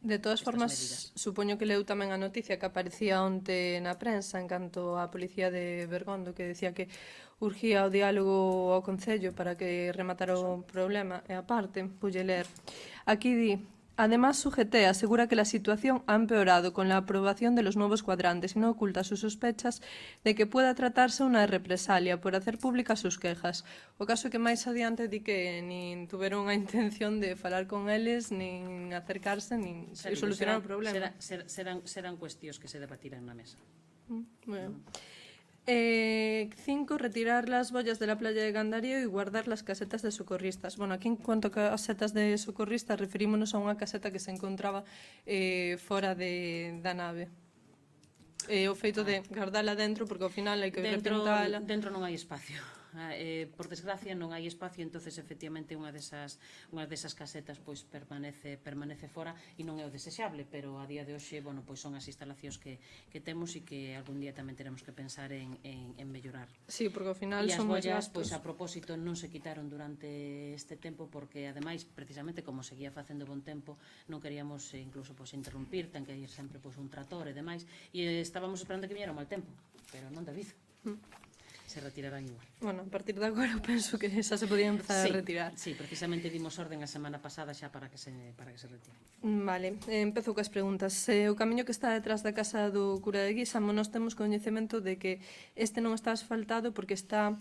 de todas formas, supoño que leu tamén a noticia que aparecía onte na prensa en canto á policía de Bergondo, que decía que urgía o diálogo ao Concello para que rematara o problema. E aparte, pulle ler, aquí di: además, UGT asegura que la situación ha empeorado con la aprobación de los nuevos cuadrantes y no oculta sus sospechas de que pueda tratarse una represalia por hacer públicas sus quejas. O caso que máis adiante di que nin tuveron a intención de falar con eles, nin acercarse, nin solucionar o problema. Serán cuestións que se debatirán na mesa. Bueno. 5. Retirar las boyas de la playa de Gandarío y guardar las casetas de socorristas. Bueno, aquí en cuanto a casetas de socorristas referímonos a unha caseta que se encontraba fora da nave. O feito de guardala dentro, porque ao final hai que repintala. Dentro non hai espacio. Por desgracia non hai espacio, entonces efectivamente unha desas casetas pois permanece fora e non é o desexable, pero a día de hoxe, pois son as instalacións que temos e que algún día tamén teremos que pensar en mellorar. Sí, porque ao final son máis gastos. gastos. Pois a propósito non se quitaron durante este tempo porque ademais, precisamente como seguía facendo bon tempo, non queríamos incluso interrumpir, ten que ir sempre un trator e demais, e estábamos esperando que viñera o mal tempo, pero non David. Se retirarán igual. Bueno, a partir de agora penso que xa se podía empezar a retirar. Sí, precisamente dimos orden a semana pasada xa para que se retire. Vale, empezo coas preguntas. O camiño que está detrás da casa do cura de Guísamo, nós temos coñecemento de que este non está asfaltado porque está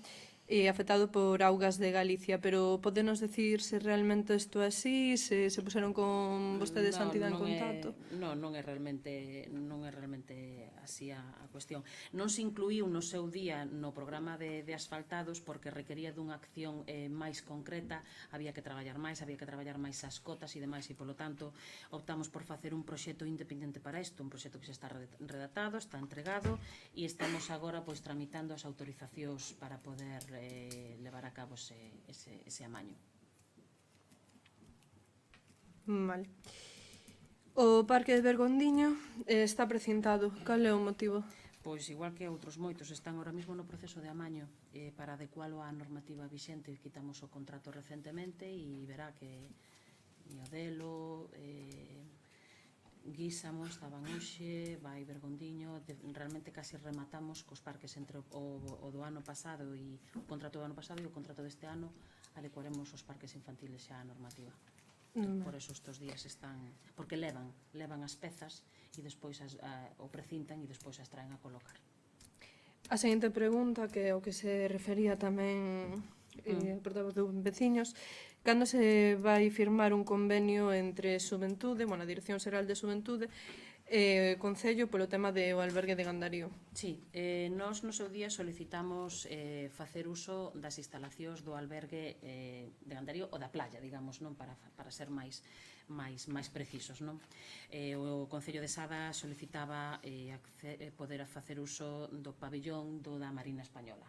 afectado por augas de Galicia, pero podenos decir se realmente isto é así, se puseron con vostedes a entidade en contacto? Non é realmente así a cuestión. Non se incluíu no seu día no programa de asfaltados porque requería dunha acción máis concreta, había que traballar máis as cotas e demais, e polo tanto optamos por facer un proxecto independente para isto, un proxecto que xa está redactado, está entregado e estamos agora tramitando as autorizacións para poder levar a cabo ese amaño. Vale. O Parque de Bergondiño está precintado. Cal é o motivo? Pois igual que outros moitos están ahora mesmo no proceso de amaño para adecualo á normativa vixente. Quitamos o contrato recentemente e verá que Miodelo, Guísamo estaban hoxe, vai Bergondiño, realmente casi rematamos cos parques entre o do ano pasado e o contrato do ano pasado e o contrato deste ano, adecuaremos os parques infantiles xa á normativa. Por eso estes días están, porque levan as pezas e despois o precintan e despois as traen a colocar. A seguinte pregunta, que é o que se refería tamén a portavoz dos veciños, cando se vai firmar un convenio entre Xuventude, a Dirección Xeral de Xuventude, Concello polo tema do albergue de Gandarío? Sí, nós no seu día solicitamos facer uso das instalacións do albergue de Gandarío ou da playa, digamos, non para ser máis precisos, non? O Concello de Sada solicitaba poder facer uso do pabillón da Marina Española.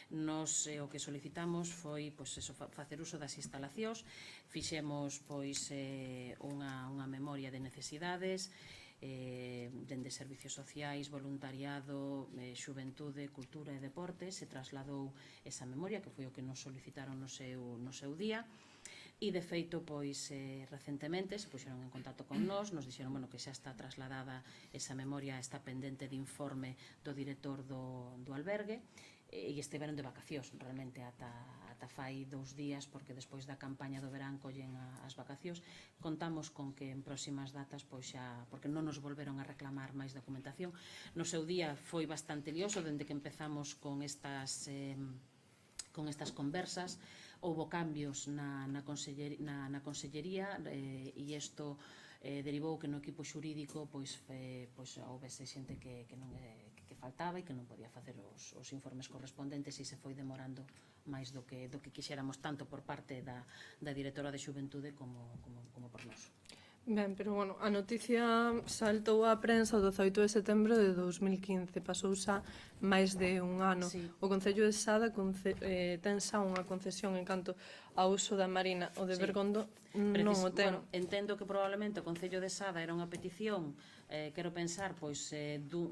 Nos o que solicitamos foi pois, eso, facer uso das instalacións, fixemos pois, unha memoria de necesidades, dende servicios sociais, voluntariado, xuventude, cultura e deporte, se trasladou esa memoria, que foi o que nos solicitaron no seu día. E, de feito, pois, recentemente se puxeron en contacto con nos dixeron bueno, que xa está trasladada esa memoria, está pendente de informe do director do albergue, e estiveron de vacacións realmente ata fai 2 días, porque despois da campaña do verán collen as vacacións. Contamos con que en próximas datas, pois xa, porque non nos volveron a reclamar máis documentación. No seu día foi bastante lioso, dende que empezamos con estas conversas. Houbo cambios na consellería, e isto derivou que no equipo xurídico pois houbese xente que faltaba e que non podía facer os informes correspondentes, e se foi demorando máis do que quixéramos, tanto por parte da directora de Xuventude como por nós. Ben, pero bueno, a noticia saltou á prensa o 18 de setembro de 2015, pasou xa máis de un ano. Sí. O Concello de Sada ten xa unha concesión en canto ao uso da marina. O de Sí. Bergondo non o ten. Bueno, entendo que probablemente o Concello de Sada era unha petición, quero pensar, pois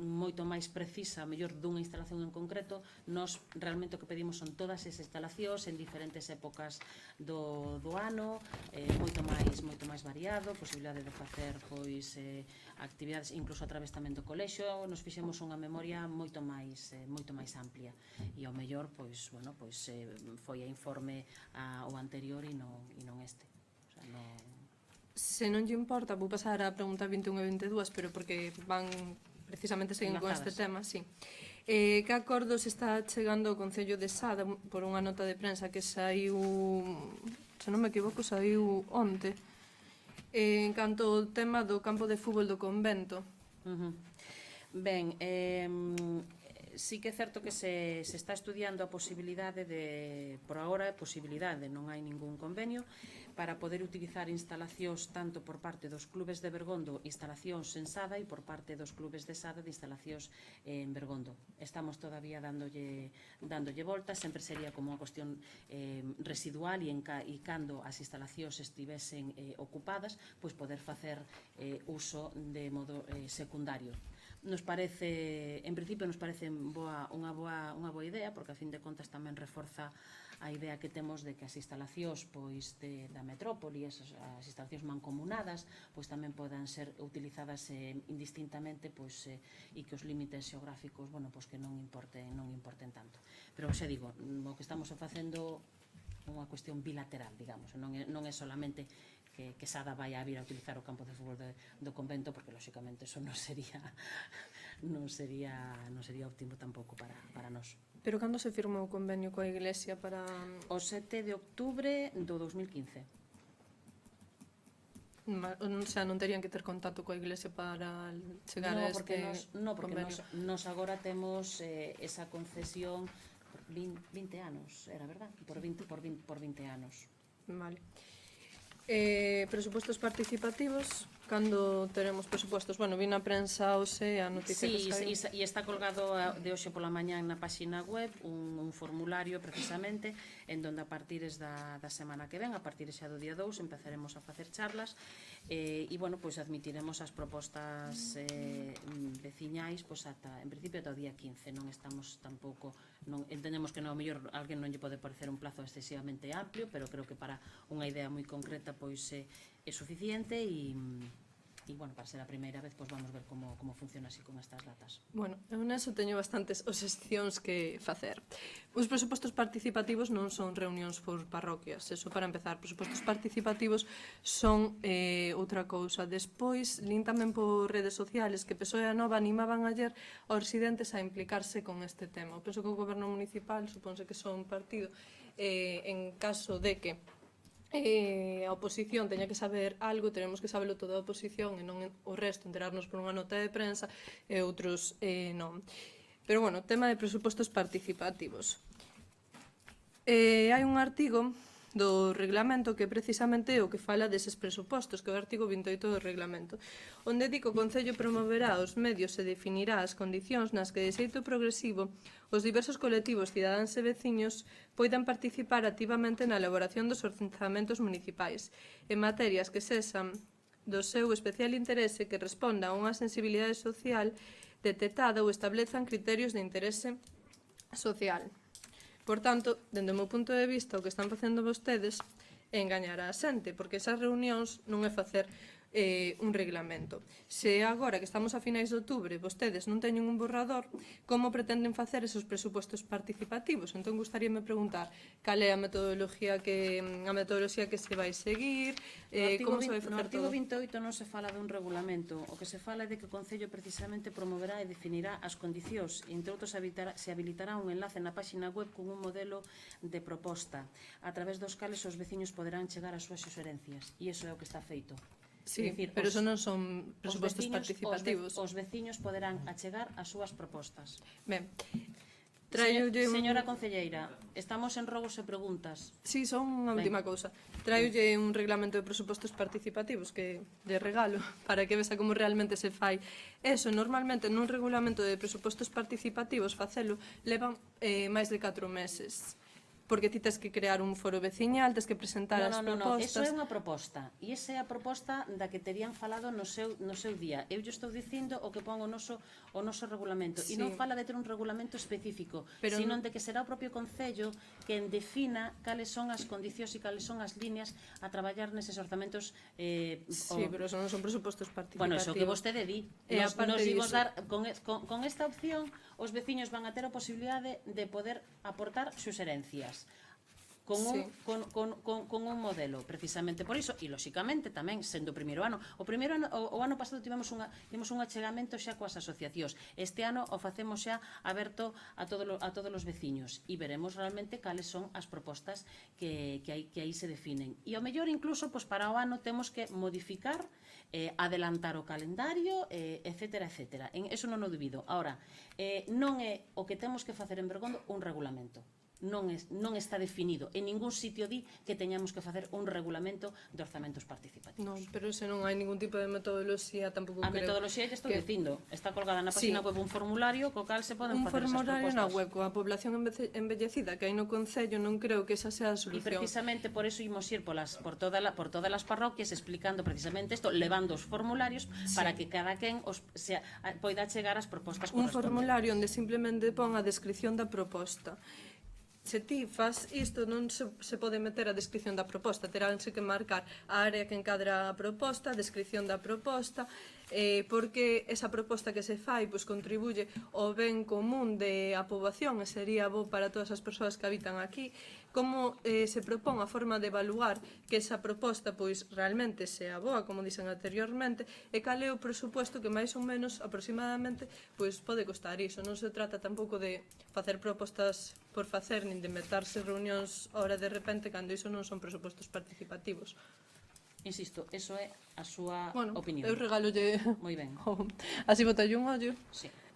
moito máis precisa, mellor dunha instalación en concreto. Nós realmente o que pedimos son todas esas instalacións en diferentes épocas do ano, moito máis variado, posibilidade de facer pois actividades incluso a través tamén do colexio. Nos fixemos unha memoria moito máis amplia, e ao mellor pois bueno, pois foi a informe o anterior e non este. O sea, non. Se non lle importa, vou pasar a pregunta 21 e 22, pero porque van precisamente seguen con este tema, sí. Que acordos está chegando o Concello de Sada por unha nota de prensa que saiu, se non me equivoco, saiu onte, en canto ao tema do campo de fútbol do convento? Ben, sí que é certo que se está estudiando a posibilidade por agora, non hai ningún convenio, para poder utilizar instalacións tanto por parte dos clubes de Bergondo, instalacións en Sada, e por parte dos clubes de Sada de instalacións en Bergondo. Estamos todavía dándolle volta, sempre sería como unha cuestión residual, e cando as instalacións estivesen ocupadas, pois poder facer uso de modo secundario. Nos parece, en principio nos parece unha boa idea, porque a fin de contas tamén reforza a idea que temos de que as instalacións pois da metrópoli, as instalacións mancomunadas, pois tamén podan ser utilizadas indistintamente, pois e que os límites xeográficos, bueno, pois que non importen tanto. Pero xa digo, o que estamos facendo unha cuestión bilateral, digamos, non é solamente que Sada vai a vir a utilizar o campo de fútbol do convento, porque lóxicamente eso non sería óptimo tampouco para nós. Pero cando se firmou o convenio coa Iglesia para... O 7 de outubro do 2015. O sea, non terían que ter contacto coa Iglesia para chegar a este porque convenio? nos agora temos esa concesión por 20 anos, era verdad? Por 20 anos. Vale. Presupostos participativos, cando teremos presupostos? Bueno, vi na prensa hoxe a noticia que saiu. Sí, e está colgado de hoxe pola mañán na páxina web un formulario precisamente en donde a partires da semana que ven, a partir xa do día 2, empezaremos a facer charlas e, bueno, pois admitiremos as propostas veciñais pois en principio ata o día 15. Non estamos tampouco, entendemos que non, mellor alguén non lle pode parecer un plazo excesivamente amplio, pero creo que para unha idea moi concreta pois é suficiente e bueno, para ser a primeira vez pois vamos ver como funciona así con estas datas. Bueno, eu neso teño bastantes obxeccións que facer. Os presupostos participativos non son reunións por parroquias, eso para empezar. Presupostos participativos son outra cousa. Despois, lin tamén por redes sociales que PSOE e Anova animaban ayer aos residentes a implicarse con este tema. Eu penso que o goberno municipal, suponse que son un partido, en caso de que a oposición teña que saber algo, teremos que saberlo toda a oposición e non o resto, enterarnos por unha nota de prensa e outros non. Pero bueno, tema de presupostos participativos. Hai un artigo do reglamento, que precisamente é o que fala deses presupostos, que é o artigo 28 do reglamento, onde di que o Concello promoverá os medios e definirá as condicións nas que de xeito progresivo os diversos colectivos cidadáns e veciños poidan participar activamente na elaboración dos orzamentos municipais en materias que sexan do seu especial interese, que responda a unha sensibilidade social detectada ou establezan criterios de interese social. Por tanto, dende o meu punto de vista, o que están facendo vostedes é engañar a xente, porque esas reunións non é facer un reglamento. Se agora que estamos a finais de outubro vostedes non teñen un borrador, como pretenden facer esos presupostos participativos? Entón, gustaríame preguntar cal é a metodoloxía que se vai seguir, como se vai No facer artigo todo. 28 non se fala dun regulamento, o que se fala é de que o Concello precisamente promoverá e definirá as condicións, e entre outros se habilitará un enlace na páxina web con un modelo de proposta, a través dos cales os veciños poderán chegar as súas suxerencias, e iso é o que está feito. Sí, É dicir, pero eso non son presupostos veciños, participativos. Os veciños poderán achegar as súas propostas. Ben, traiolle un... Señora concelleira, estamos en rogos e preguntas. Sí, son unha última cousa. Traiolle un reglamento de presupostos participativos que de regalo para que vesa como realmente se fai. Eso, normalmente, nun regulamento de presupostos participativos facelo levan máis de 4 meses. Porque ti tes que crear un foro veciñal, tes que presentar as propostas... Eso é unha proposta, e esa é a proposta da que terían falado no seu día. Eu estou dicindo o que pon o noso regulamento, e non fala de ter un regulamento específico, sino de que será o propio Concello quen defina cales son as condicións e cales son as líneas a traballar neses orzamentos. Sí, pero eso non son presupostos participativos. Bueno, iso que vostede di. Nos imos dar, con esta opción, os veciños van a ter a posibilidade de poder aportar suxerencias con un modelo, precisamente por iso, e lóxicamente tamén sendo o primeiro ano. O ano pasado tivemos un achegamento xa coas asociacións. Este ano o facemos xa aberto a todos os veciños e veremos realmente cales son as propostas que aí se definen. E ao mellor incluso para o ano temos que modificar, adelantar o calendario, etcétera, etcétera. Eso non o dubido. Ahora, non é o que temos que facer en Bergondo un regulamento. Non está definido. En ningún sitio di que teñamos que facer un regulamento de orzamentos participativos. Non, pero se non hai ningún tipo de metodoloxía, tampouco creo... A metodoloxía que estou dicindo. Está colgada na página web un formulario co cal se poden facer esas propostas. Un formulario na web coa población envellecida que hai no Concello, non creo que esa sea a solución. E precisamente por eso imos ir por todas as parroquias explicando precisamente isto, levando os formularios para que cada quen poida chegar as propostas correspondentes. Un formulario onde simplemente pon a descripción da proposta. Se ti faz isto, non se pode meter a descripción da proposta, teránse que marcar a área que encadra a proposta, a descripción da proposta, porque esa proposta que se fai contribuye ao ben común da poboación e sería bo para todas as persoas que habitan aquí, como se propón a forma de evaluar que esa proposta realmente sea boa, como dixen anteriormente, e cal é o presuposto que máis ou menos aproximadamente pode costar iso. Non se trata tampouco de facer propostas por facer, nin de meterse reunións ahora de repente cando iso non son presupostos participativos. Insisto, eso é a súa opinión. Eu regalolle... Moi ben. Así botalle un ollo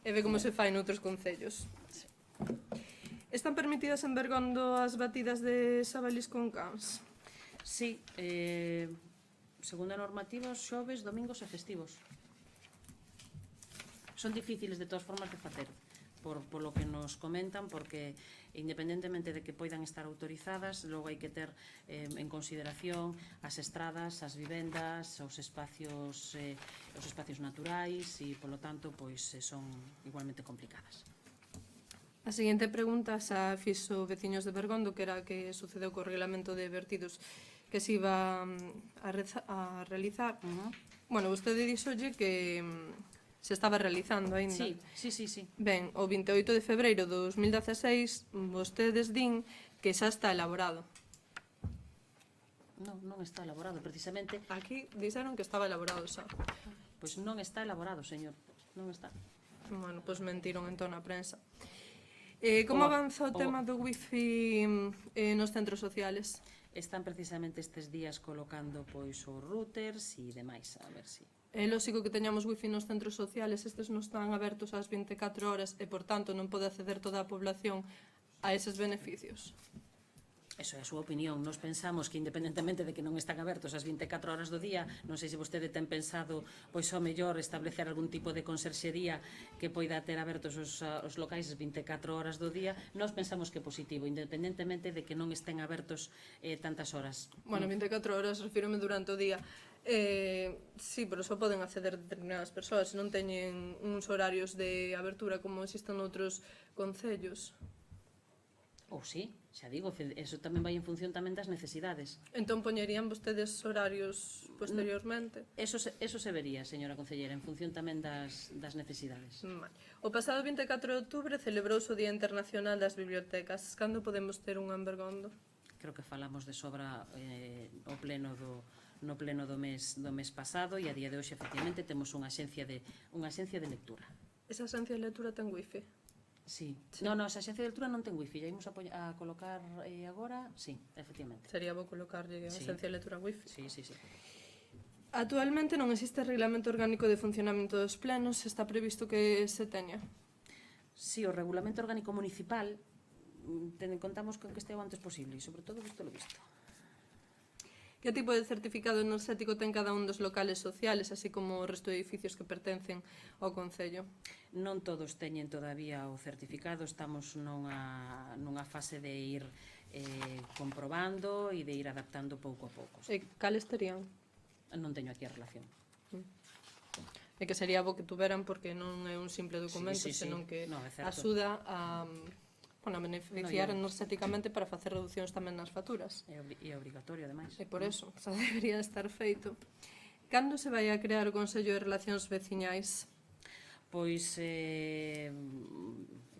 e ve como se fai noutros concellos. Están permitidas en Bergondo as batidas de xabalís con cans? Sí, segundo a normativa, os xoves, domingos e festivos. Son difíciles de todas formas de facer, por lo que nos comentan, porque independentemente de que poidan estar autorizadas, logo hai que ter en consideración as estradas, as vivendas, os espacios naturais e, polo tanto, son igualmente complicadas. A seguinte pregunta xa fixo veciños de Bergondo, que era que sucedeu co reglamento de vertidos que se iba a realizar. Bueno, vostede dixolle que se estaba realizando aínda. Sí. Ben, o 28 de febreiro de 2016 vostedes din que xa está elaborado. Non está elaborado, precisamente. Aquí dixeron que estaba elaborado xa. Pois non está elaborado, señor. Non está. Bueno, pois mentiron entón na prensa. Como avanza o tema do wifi nos centros sociales? Están precisamente estes días colocando os routers e demais, a ver si... É lógico que teñamos wifi nos centros sociales, estes non están abertos ás 24 horas e, por tanto, non pode acceder toda a población a eses beneficios. Eso é a súa opinión. Nos pensamos que, independentemente de que non están abertos as 24 horas do día, non sei se vostede ten pensado, pois, ao mellor, establecer algún tipo de conserxería que poida ter abertos os locais as 24 horas do día. Nos pensamos que é positivo, independentemente de que non estén abertos tantas horas. Bueno, 24 horas, refírome durante o día. Sí, pero só poden acceder determinadas persoas, se non teñen uns horarios de abertura como existen noutros concellos. Ou sí, xa digo, eso tamén vai en función tamén das necesidades. Entón poñerían vostedes horarios posteriormente? Eso se vería, señora concelleira, en función tamén das necesidades. Vale. O pasado 24 de outubro celebrouse o Día Internacional das Bibliotecas. Cando podemos ter un en Bergondo? Creo que falamos de sobra no pleno do mes pasado, e a día de hoxe, efectivamente, temos unha axencia de lectura. Esa agencia de lectura ten wifi? Sí. Non, esa axencia de lectura non ten wifi, ya imos a colocar agora, sí, efectivamente. Sería bo colocarlle a Sí. agencia de lectura wifi. Sí. Actualmente non existe reglamento orgánico de funcionamento dos plenos, está previsto que se teña. Sí, o regulamento orgánico municipal contamos con que este o antes posible, e sobre todo visto lo visto. Que tipo de certificado enerxético ten cada un dos locales sociales, así como o resto de edificios que pertencen ao Concello? Non todos teñen todavía o certificado, estamos nunha fase de ir comprobando e de ir adaptando pouco a pouco. E cales terían? Non teño aquí a relación. E que sería bo que tuveran porque non é un simple documento, Sí. senón que No, é certo. axuda a beneficiar enerxéticamente para facer reduccións tamén nas facturas. É obrigatorio, ademais. E por eso, xa debería estar feito. Cando se vai a crear o Consello de Relacións Veciñais? Pois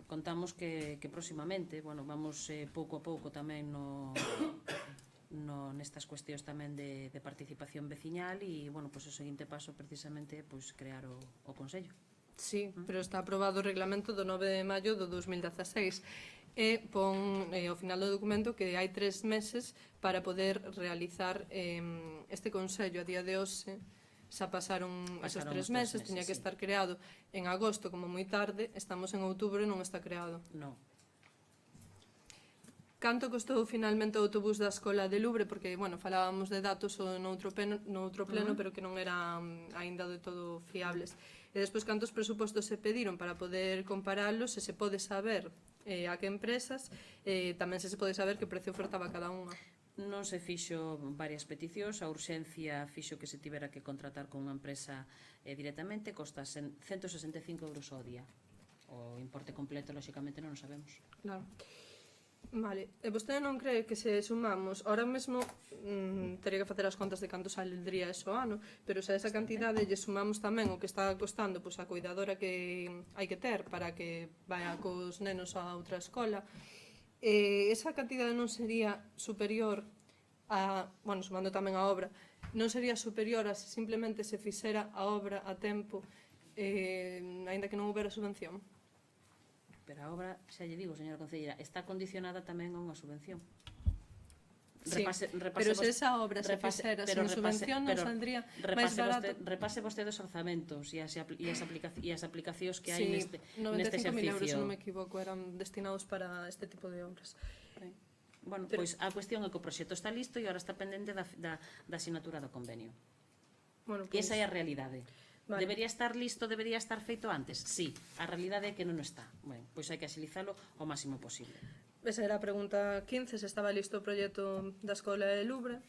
contamos que próximamente, bueno, vamos pouco a pouco tamén nestas cuestións tamén de participación veciñal, e, bueno, pois o seguinte paso precisamente é pois crear o Consello. Sí, pero está aprobado o reglamento do 9 de maio do 2016 e pon ao final do documento que hai 3 meses para poder realizar este Consello. A día de hoxe xa pasaron esos 3 meses, tiña que estar creado en agosto como moi tarde, estamos en outubro e non está creado. Non. Canto costou finalmente o autobús da Escola de Lubre? Porque, bueno, falábamos de datos noutro pleno, pero que non eran aínda de todo fiables. E despois, cantos presupostos se pediron para poder comparalos, se pode saber a que empresas, tamén se pode saber que precio ofertaba cada unha. Non se fixo varias peticións, a urxencia fixo que se tivera que contratar con unha empresa directamente, costa 165 euros ao día. O importe completo, lóxicamente, non o sabemos. Claro. Vale, e vostede non cree que se sumamos, ahora mesmo teria que facer as contas de canto saldría eso ano, pero se a esa cantidade lle sumamos tamén o que está costando pois a cuidadora que hai que ter para que vaya cos nenos a outra escola, esa cantidade non sería superior a, bueno, sumando tamén a obra, non sería superior a se simplemente se fixera a obra a tempo, aínda que non houbera subvención? Pero a obra, xa lle digo, señora concelleira, está condicionada tamén a unha subvención. Sí, pero se esa obra se fixera sen subvención non saldría máis barato. Repase vostede os orzamentos e as aplicacións que hai Sí, neste 95.000 euros, exercicio. se non me equivoco, eran destinados para este tipo de obras. Bueno, pois a cuestión é que o proxecto está listo e agora está pendente da asinatura do convenio. Bueno, E esa é a realidade. Vale. Debería estar listo, debería estar feito antes? Sí, a realidade é que non está. Bueno, pois hai que axilizalo o máximo posible. Esa era a pregunta 15, se estaba listo o proxecto da Escola de Lubre.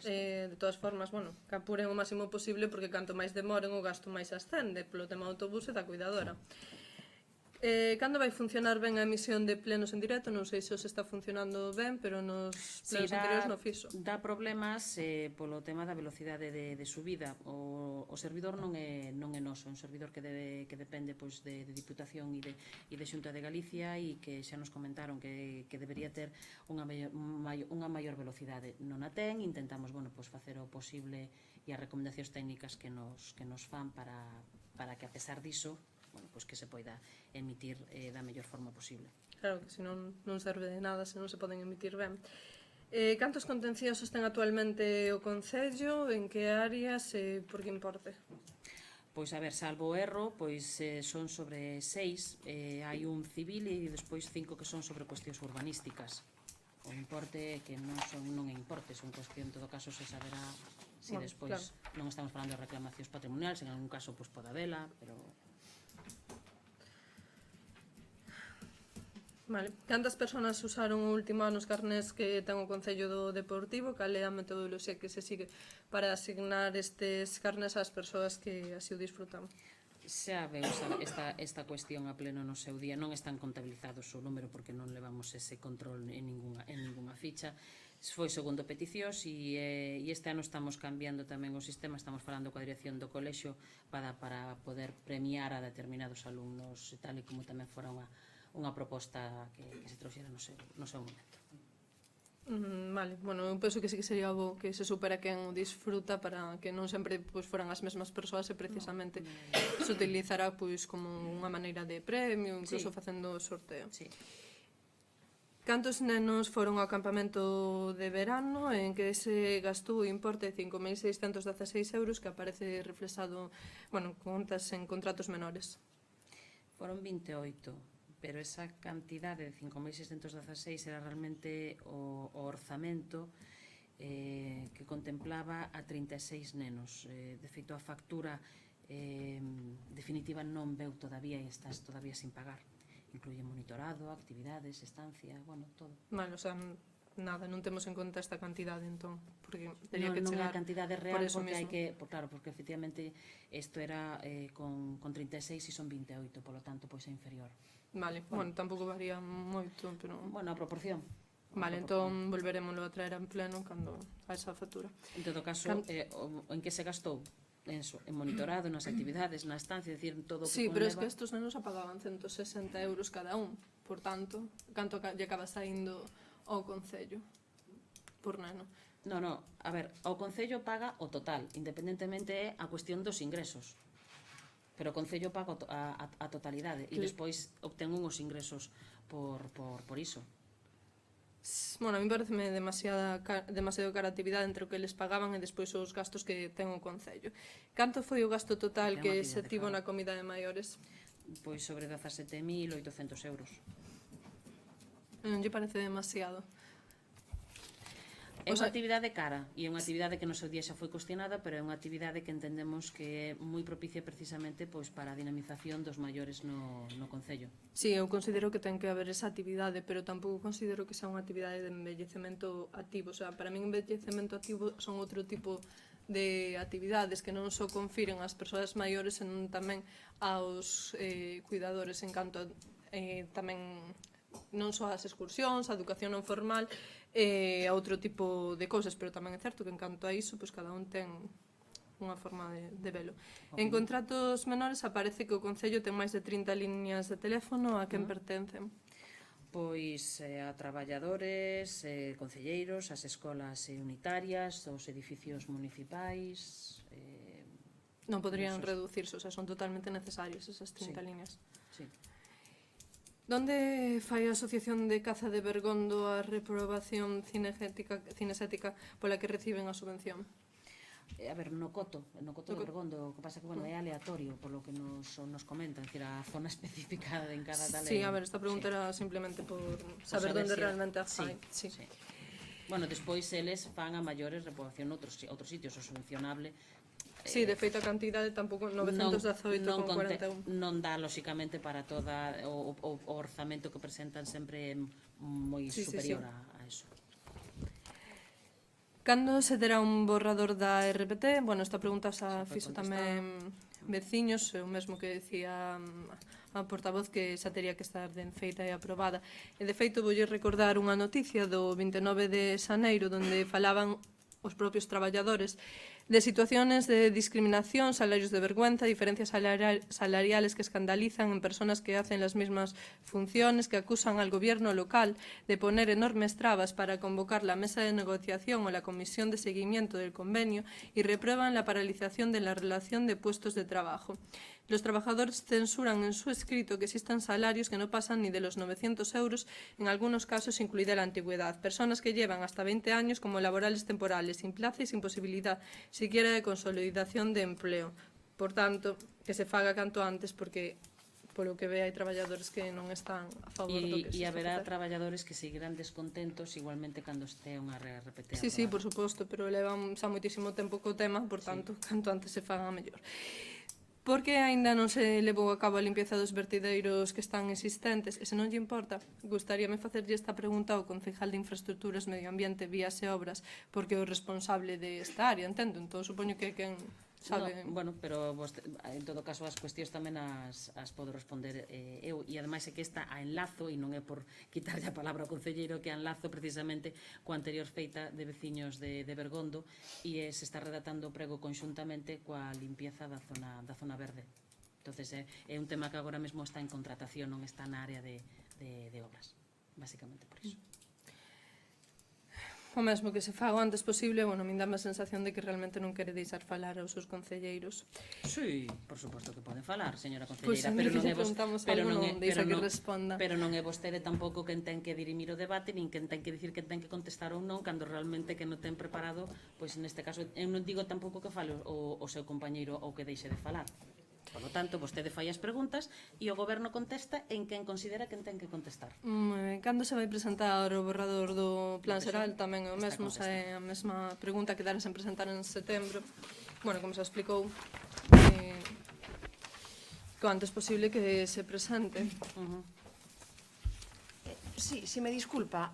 De todas formas, bueno, que apuren o máximo posible porque canto máis demoren o gasto máis ascende polo tema do autobús e da cuidadora. Cando vai funcionar ben a emisión de plenos en directo? Non sei se os está funcionando ben, pero nos plenos anteriores non fixo. Dá problemas polo tema da velocidade de subida. O servidor non é noso, é un servidor que depende pois de Diputación e de Xunta de Galicia, e que xa nos comentaron que debería ter unha maior velocidade. Non a ten, intentamos, bueno, pois facer o posible e as recomendacións técnicas que nos fan para que, a pesar diso, bueno, pois que se poida emitir da mellor forma posible. Claro que senón non serve de nada se non se poden emitir ben. Cantos contenciosos ten actualmente o Concello? En que áreas e por que importe? Pois, a ver, salvo erro, pois son sobre 6, hai un civil e despois 5 que son sobre cuestións urbanísticas. O importe que non é importe, son cuestión, en todo caso, se saberá se Bueno, despois claro. non estamos falando de reclamacións patrimoniales, en algún caso pois pode habela, pero Vale. Cantas persoas usaron o último ano os carnés que ten o Concello do Deportivo? Cal é a metodoloxía que se sigue para asignar estes carnés ás persoas que así o disfrutan? xa veu esta cuestión a pleno no seu día. Non están contabilizados o número porque non levamos ese control en ninguna ficha. Foi segundo peticións e este ano estamos cambiando tamén o sistema, estamos falando coa dirección do colexio para poder premiar a determinados alumnos e tal e como tamén fora unha proposta que se trouxera no seu momento. Vale, bueno, eu penso que sí que sería bo que se supera quen o disfruta para que non sempre pois, foran as mesmas persoas e precisamente se utilizará pois, como unha maneira de premio, incluso facendo sorteo. Sí. Cantos nenos foron ao campamento de verano en que se gastou o importe de 5.616 euros que aparece reflexado, bueno, contas en contratos menores? Foron 28, pero esa cantidade de 5.616 era realmente o orzamento que contemplaba a 36 nenos. De feito, a factura definitiva non veu todavía e estás todavía sin pagar. Incluye monitorado, actividades, estancia, bueno, todo. Vale, o sea, nada, non temos en conta esta cantidade, entón, porque teria que Non é chegar a cantidade por real eso porque hai mismo. claro, porque efectivamente isto era con 36 e son 28, polo tanto, pois é inferior. Vale, bueno, tampouco varía moito, pero... Bueno, a proporción. Vale, entón volveremoslo a traer en pleno cando a esa factura. En todo caso, en que se gastou? En monitorado, nas actividades, na estancia, decir, todo o que Sí, pero es que conleva. estos nenos apagaban 160 euros cada un. Por tanto, canto lle acaba saindo ao Concello por neno? No, a ver, o Concello paga o total, independentemente é a cuestión dos ingresos. Pero o Concello paga a totalidade e despois obtén unhos ingresos por iso. Bueno, a mí pareceme demasiado cara a actividade entre o que eles pagaban e despois os gastos que ten o Concello. Canto foi o gasto total Porque é unha que se actividade tivo cara. na comida de maiores? Pois sobre 17.800 euros. Non lle parece demasiado? É O unha sea, actividade cara e é unha actividade que no seu día xa foi cuestionada, pero é unha actividade que entendemos que é moi propicia precisamente pois para a dinamización dos maiores no Concello. Sí, eu considero que ten que haber esa actividade, pero tampouco considero que sea unha actividade de envellecemento activo. O sea, para min envellecemento activo son outro tipo de actividades que non só confiren ás persoas maiores, senón tamén aos cuidadores en canto tamén non só as excursións, a educación non formal a outro tipo de cousas, pero tamén é certo que en canto a iso, pois cada un ten unha forma de velo. En contratos menores aparece que o Concello ten máis de 30 líneas de teléfono a quen pertencen. Pois a traballadores, concelleiros, as escolas unitarias, os edificios municipais... Non poderían reducirse, o sea, son totalmente necesarias esas 30 líneas. Sí. Donde fai a Asociación de Caza de Bergondo a reprobación cinesética pola que reciben a subvención? A ver, no coto de Bergondo, o que pasa que, bueno, é aleatorio, polo que nos comentan, decir, a zona específica en cada tal... Sí, a ver, esta pregunta era simplemente por saber onde realmente a fai. Sí. Bueno, despois eles fan a maiores reprobación noutros sitios, o subvencionable. Sí, de feito a cantidade tampouco 918,41. Non dá, lóxicamente, para toda o orzamento que presentan sempre moi superior a eso. Cando se terá un borrador da RPT? Bueno, esta pregunta xa fixo tamén veciños, o mesmo que decía a portavoz que xa tería que estar ben feita e aprobada. E de feito voulle recordar unha noticia do 29 de xaneiro onde falaban os propios traballadores de situaciones de discriminación, salarios de vergüenza, diferencias salariales que escandalizan en personas que hacen las mismas funciones, que acusan al gobierno local de poner enormes trabas para convocar la mesa de negociación o la comisión de seguimiento del convenio y reprueban la paralización de la relación de puestos de trabajo. Los trabajadores censuran en su escrito que existan salarios que no pasan ni de los 900 euros, en algunos casos incluida la antigüedad. Personas que llevan hasta 20 años como laborales temporales, sin plaza y sin posibilidad siquiera de consolidación de empleo. Por tanto, que se faga canto antes porque polo que ve hai traballadores que non están a favor do que se E está haberá facendo. traballadores que seguirán descontentos igualmente cando este unha RPT Sí, sí, por aprobada. suposto, pero levan xa moitísimo tempo co tema, por tanto, canto antes se fagan a mellor. Por que aínda non se levou a cabo a limpieza dos vertideiros que están existentes? E se non lle importa, gustaríame facerlle esta pregunta ao concejal de Infraestructuras, Medio Ambiente, Vías e Obras, porque é o responsable desta área, entendo? Entón, supoño que quen sabe... No, bueno, pero en todo caso as cuestións tamén as podo responder eu, e ademais é que esta a enlazo, e non é por quitarlle a palabra ao concelleiro, que a enlazo precisamente coa anterior feita de veciños de Bergondo, e se está redactando o prego conxuntamente coa limpieza da zona verde. Entonces é un tema que agora mesmo está en contratación, non está na área de obras, basicamente por iso. O mesmo que se faga o antes posible, bueno, me dá a sensación de que realmente non quere deixar falar aos seus concelleiros. Sí, por suposto que poden falar, señora Pois concelleira, se pero que non lle é preguntamos algo, non deixa que responda. Pero non é vostede tampouco quen ten que dirimir o debate, nin quen ten que dicir que ten que contestar ou non, cando realmente que non ten preparado, pois neste caso, eu non digo tampouco que fale o seu compañeiro ou que deixe de falar. Por lo tanto, vostede fai as preguntas e o goberno contesta en quen considera quen ten que contestar. Cando se vai presentar o borrador do Plan Xeral, tamén é o Está mesmo, xa é a mesma pregunta que dará sen presentar en setembro. Bueno, como se explicou, co antes posible que se presente. Sí, si me disculpa,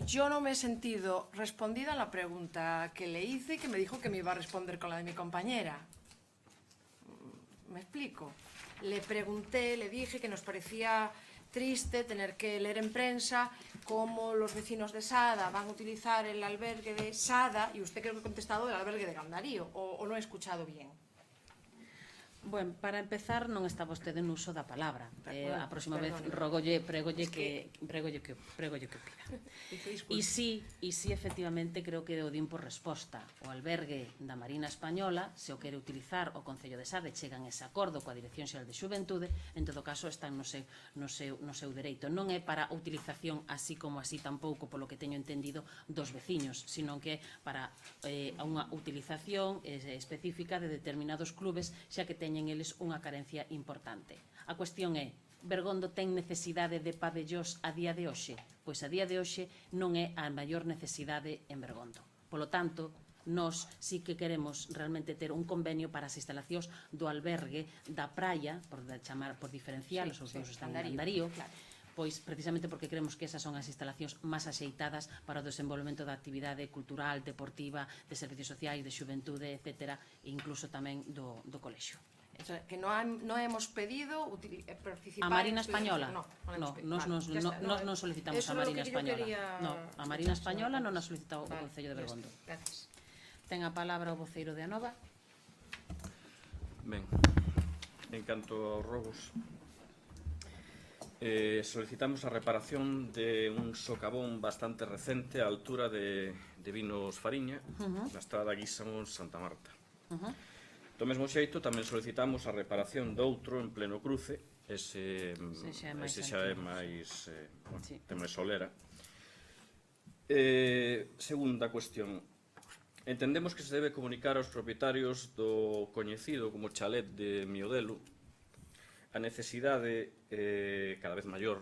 yo no me he sentido respondida a la pregunta que le hice y que me dijo que me iba a responder con la de mi compañera. ¿Me explico? Le pregunté, le dije que nos parecía triste tener que leer en prensa cómo los vecinos de Sada van a utilizar el albergue de Sada, y usted creo que ha contestado el albergue de Gandarío, o no he escuchado bien. Bueno, para empezar, non está vostede no uso da palabra. A próxima vez Perdone. pregolle que opina. E sí, efectivamente, creo que o din por resposta. O albergue da Marina Española, se o quere utilizar o Concello de Sade, chegan ese acordo coa Dirección Xeral de Xuventude, en todo caso están no seu dereito. Non é para utilización así como así tampouco, polo que teño entendido, dos veciños, sino que para unha utilización específica de determinados clubes, xa que teñen eles unha carencia importante. A cuestión é, Bergondo ten necesidade de pabellós a día de hoxe? Pois a día de hoxe non é a maior necesidade en Bergondo. Polo tanto, nós sí que queremos realmente ter un convenio para as instalacións do albergue da praia, por diferenciar, os dous están en Gandarío, pois precisamente porque creemos que esas son as instalacións máis axeitadas para o desenvolvemento da actividade cultural, deportiva, de servicios sociais, de xuventude, etc., e incluso tamén do colexio. O sea, que no hemos pedido participar... A Marina en Española? No, Nos non solicitamos a Marina Española. No, a Marina Española non nos solicitado o Concello de Bergondo. Gracias. Ten a palabra o voceiro de Anova. Ben, en canto aos robos, solicitamos a reparación de un socavón bastante recente á altura de Vinos Fariña, na estrada Guísamos-Santa Marta. Do mesmo xeito, tamén solicitamos a reparación doutro en pleno cruce, ese xa é máis ten máis solera. Segunda cuestión, entendemos que se debe comunicar aos propietarios do coñecido como chalet de Miodelo a necesidade cada vez maior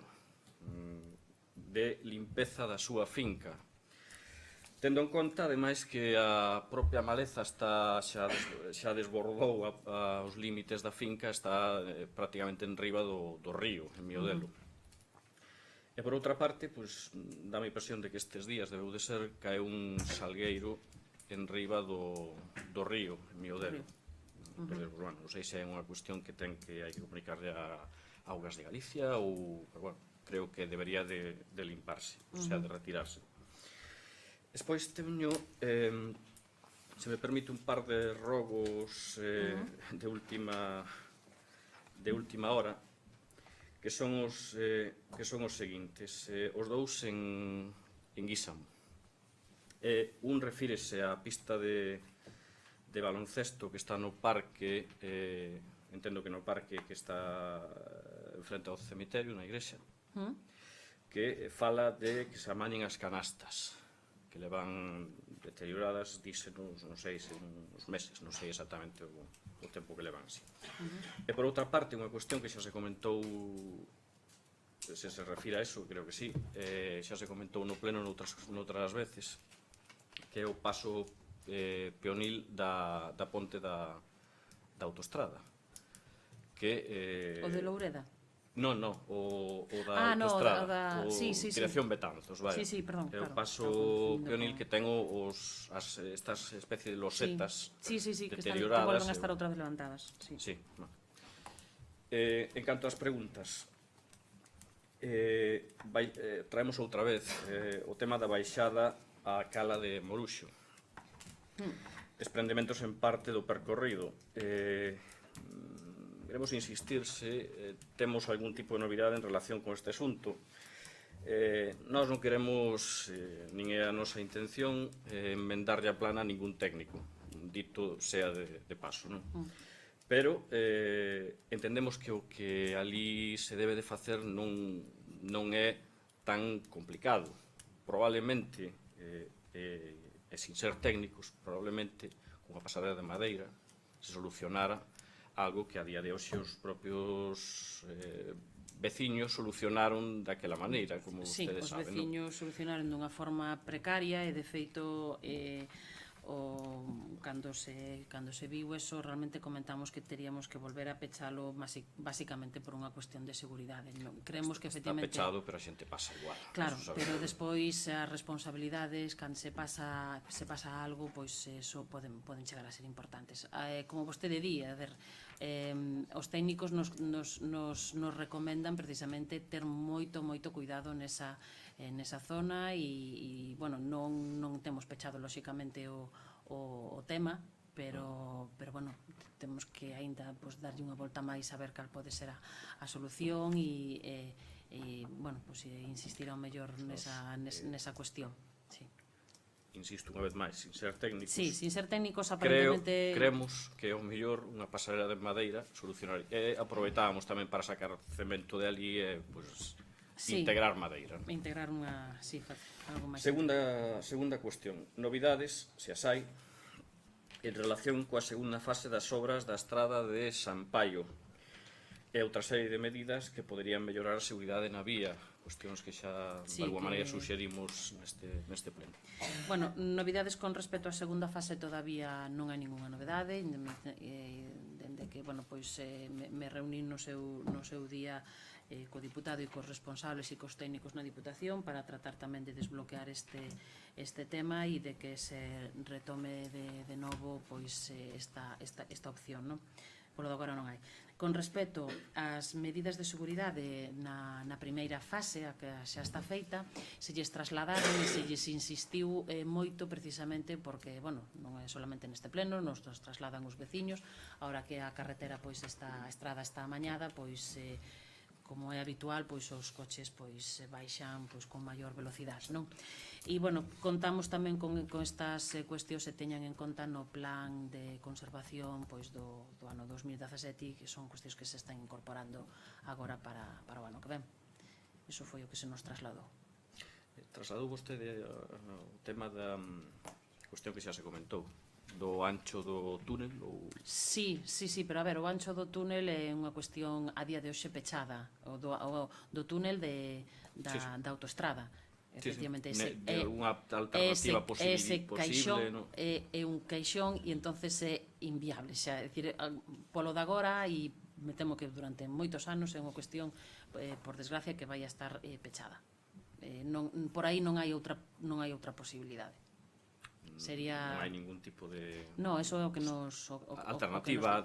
de limpeza da súa finca, tendo en conta, ademais, que a propia maleza xa desbordou os límites da finca, está prácticamente en riba do río, en Miodelo. E por outra parte, dá a impresión de que estes días debeu de ser caeu un salgueiro en riba do río, en Miodelo. Entonces, bueno, non sei se é unha cuestión que hai que comunicarle a Augas de Galicia ou, pero bueno, creo que debería de limparse, o sea, de retirarse. Despois teño, se me permite, un par de robos de última hora, que son os seguintes. Os dous en Guísamo. Un refírese á pista de baloncesto que está no parque, entendo que no parque que está frente ao cemiterio, na igrexa, que fala de que se amañen as canastas, que levan deterioradas, dísenos, non sei, uns meses, non sei exactamente o tempo que levan así. E por outra parte, unha cuestión que xa se comentou, se refira a eso, creo que sí, xa se comentou no pleno noutras veces, que é o paso peonil da ponte da autoestrada. O de Loureda? Non, o da autoestrada, o dirección Betanzos, vaya. Sí, perdón, É o claro. paso peonil que ten estas especie de losetas que deterioradas. volven a estar outra vez levantadas. Sí. En canto ás preguntas, traemos outra vez o tema da baixada á cala de Moruxo. Desprendementos en parte do percorrido. Queremos insistir se temos algún tipo de novidade en relación con este asunto. Nós non queremos, nin é a nosa intención, enmendarlle a plana a ningún técnico, dito sea de paso, non? Pero entendemos que o que ali se debe de facer non é tan complicado. Probablemente, e sin ser técnicos, probablemente, cunha pasarela de madeira, se solucionara algo que a día de hoxe os propios veciños solucionaron daquela maneira, como ustedes saben. Sí, os veciños solucionaron dunha forma precaria e, de feito, cando se viu eso, realmente comentamos que teríamos que volver a pechalo basicamente por unha cuestión de seguridade. Creemos que efectivamente está pechado, pero a xente pasa igual. Claro, pero despois as responsabilidades, cando se pasa algo, pois eso poden chegar a ser importantes. Como vostede di, a ver, os técnicos nos recomendan precisamente ter moito cuidado nesa zona e, bueno, non temos pechado lóxicamente o tema, pero bueno, temos que aínda darlle unha volta máis a ver cal pode ser a solución e bueno, insistir ao mellor nesa cuestión. Insisto unha vez máis, sin ser técnicos. Sí, sin ser técnicos, aparentemente... Creemos que é o mellor unha pasarela de madeira solucionar. E aproveitábamos tamén para sacar cemento de ali e, integrar madeira. Integrar unha... Sí, algo máis. Segunda cuestión. Novidades, se as hai, en relación coa segunda fase das obras da estrada de Sampaio e outra serie de medidas que poderían mellorar a seguridade na vía, cuestións que xa de alguma maneira suxerimos neste pleno. Bueno, novidades con respecto á segunda fase todavía non hai ninguna novedade, dende que, bueno, pois me reuní no seu día co diputado e cos responsables e cos técnicos na Diputación para tratar tamén de desbloquear este tema e de que se retome de novo pois esta opción, non? Polo de agora non hai. Con respecto ás medidas de seguridade na primeira fase, a que xa está feita, se lles trasladaron e se lles insistiu moito precisamente porque, bueno, non é solamente neste pleno, nos trasladan os veciños, ahora que a carretera, pois, a estrada está amañada, pois, como é habitual, pois os coches pois baixan pois con maior velocidade, non? E, bueno, contamos tamén con estas cuestións se teñan en conta no plan de conservación pois do ano 2017, que son cuestións que se están incorporando agora para o ano que ven. Iso foi o que se nos trasladou. Trasladou vostede o tema da cuestión que xa se comentou, do ancho do túnel? Sí, pero a ver, o ancho do túnel é unha cuestión a día de hoxe pechada, o do túnel da autoestrada. Efectivamente, unha alternativa posible, é un caixón e entonces é inviable, xa, é dicir, polo de agora e me temo que durante moitos anos é unha cuestión, por desgracia, que vai a estar pechada. Por aí non hai outra posibilidade. Non hai ningún tipo de... No, eso é o que nos... Alternativa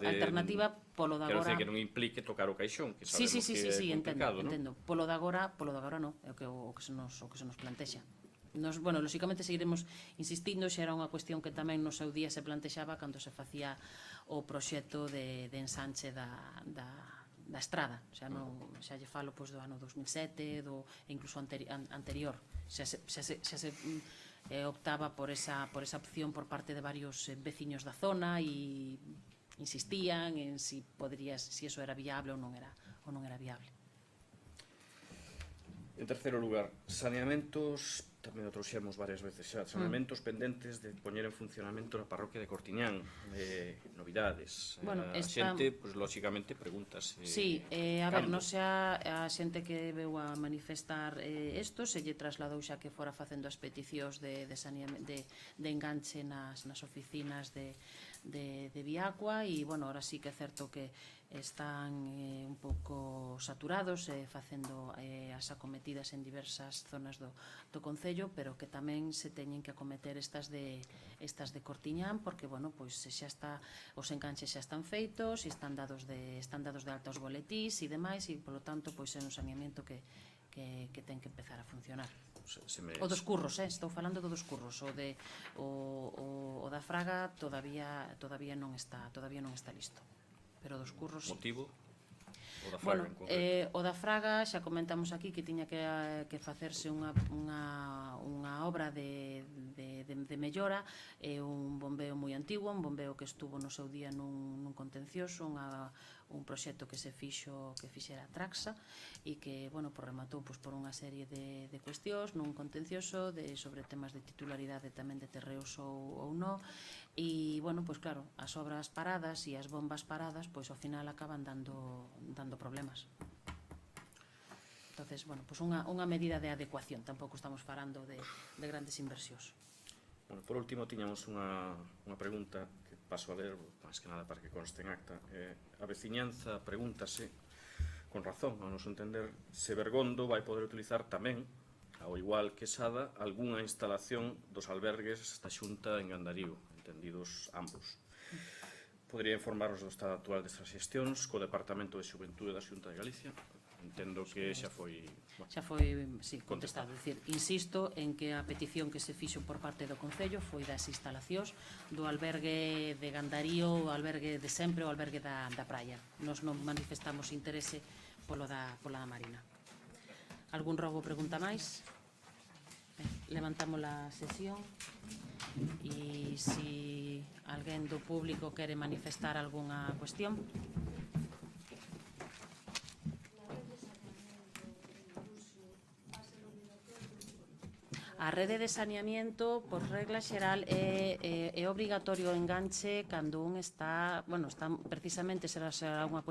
polo de agora... Quero dicir que non implique tocar o caixón, que sabemos que é complicado, non? Entendo. Polo de agora non, é o que se nos plantexa. Bueno, lóxicamente seguiremos insistindo, xa era unha cuestión que tamén no seu día se plantexaba cando se facía o proxecto de ensanche da estrada, xa lle falo do ano 2007 e incluso anterior, xa se optaba por esa opción por parte de varios veciños da zona e insistían en si eso era viable ou non era viable. En terceiro lugar, saneamentos tamén o trouxemos varias veces xa, saneamentos pendentes de poñer en funcionamento na parroquia de Cortiñán, novidades. Bueno, A xente, pois, lóxicamente, pregúntase... Sí, a ver, cando? non xa a xente que veu a manifestar isto, se lle trasladou xa que fora facendo as peticións de enganche nas oficinas de Viacua e, bueno, ahora sí que é certo que están un pouco saturados facendo as acometidas en diversas zonas do Concello, pero que tamén se teñen que acometer estas de Cortiñán, porque, bueno, pois xa está, os enganches xa están feitos, e están dados de alta os boletís e demais, e, polo tanto, pois é un saneamento que ten que empezar a funcionar. O dos curros, estou falando do dos curros, o da Fraga todavía non está listo, pero dos curros sí. Motivo? O da Bueno, Fraga en concreto? o da Fraga xa comentamos aquí que tiña que facerse unha obra de mellora, un bombeo moi antigo, un bombeo que estuvo no seu día nun contencioso, un proxecto que se fixera Traxa e que, bueno, rematou por unha serie de cuestións nun contencioso sobre temas de titularidade tamén de terreos ou non, e, bueno, pois claro, as obras paradas e as bombas paradas, pois ao final acaban dando problemas. Entonces, bueno, pois unha medida de adecuación, tampouco estamos falando de grandes inversións. Bueno, por último, tiñamos unha pregunta que paso a ler, máis que nada para que conste en acta. A veciñanza pregúntase, con razón, a noso entender, se Bergondo vai poder utilizar tamén, ao igual que Sada, algunha instalación dos albergues da Xunta en Gandarío, entendidos ambos. Podería informarnos do estado actual destas xestións co Departamento de Xuventude da Xunta de Galicia? Entendo que xa foi... Xa foi, sí, contestado. Dicir, insisto en que a petición que se fixo por parte do Concello foi das instalacións do albergue de Gandarío, o albergue de sempre, o albergue da praia. Nos non manifestamos interese polo da Marina. Algún rogo pregunta máis? Levantamos a sesión e se alguén do público quere manifestar algunha cuestión. A rede de saneamiento, por regla xeral, é obrigatorio o enganche cando un está, bueno, precisamente será unha cuestión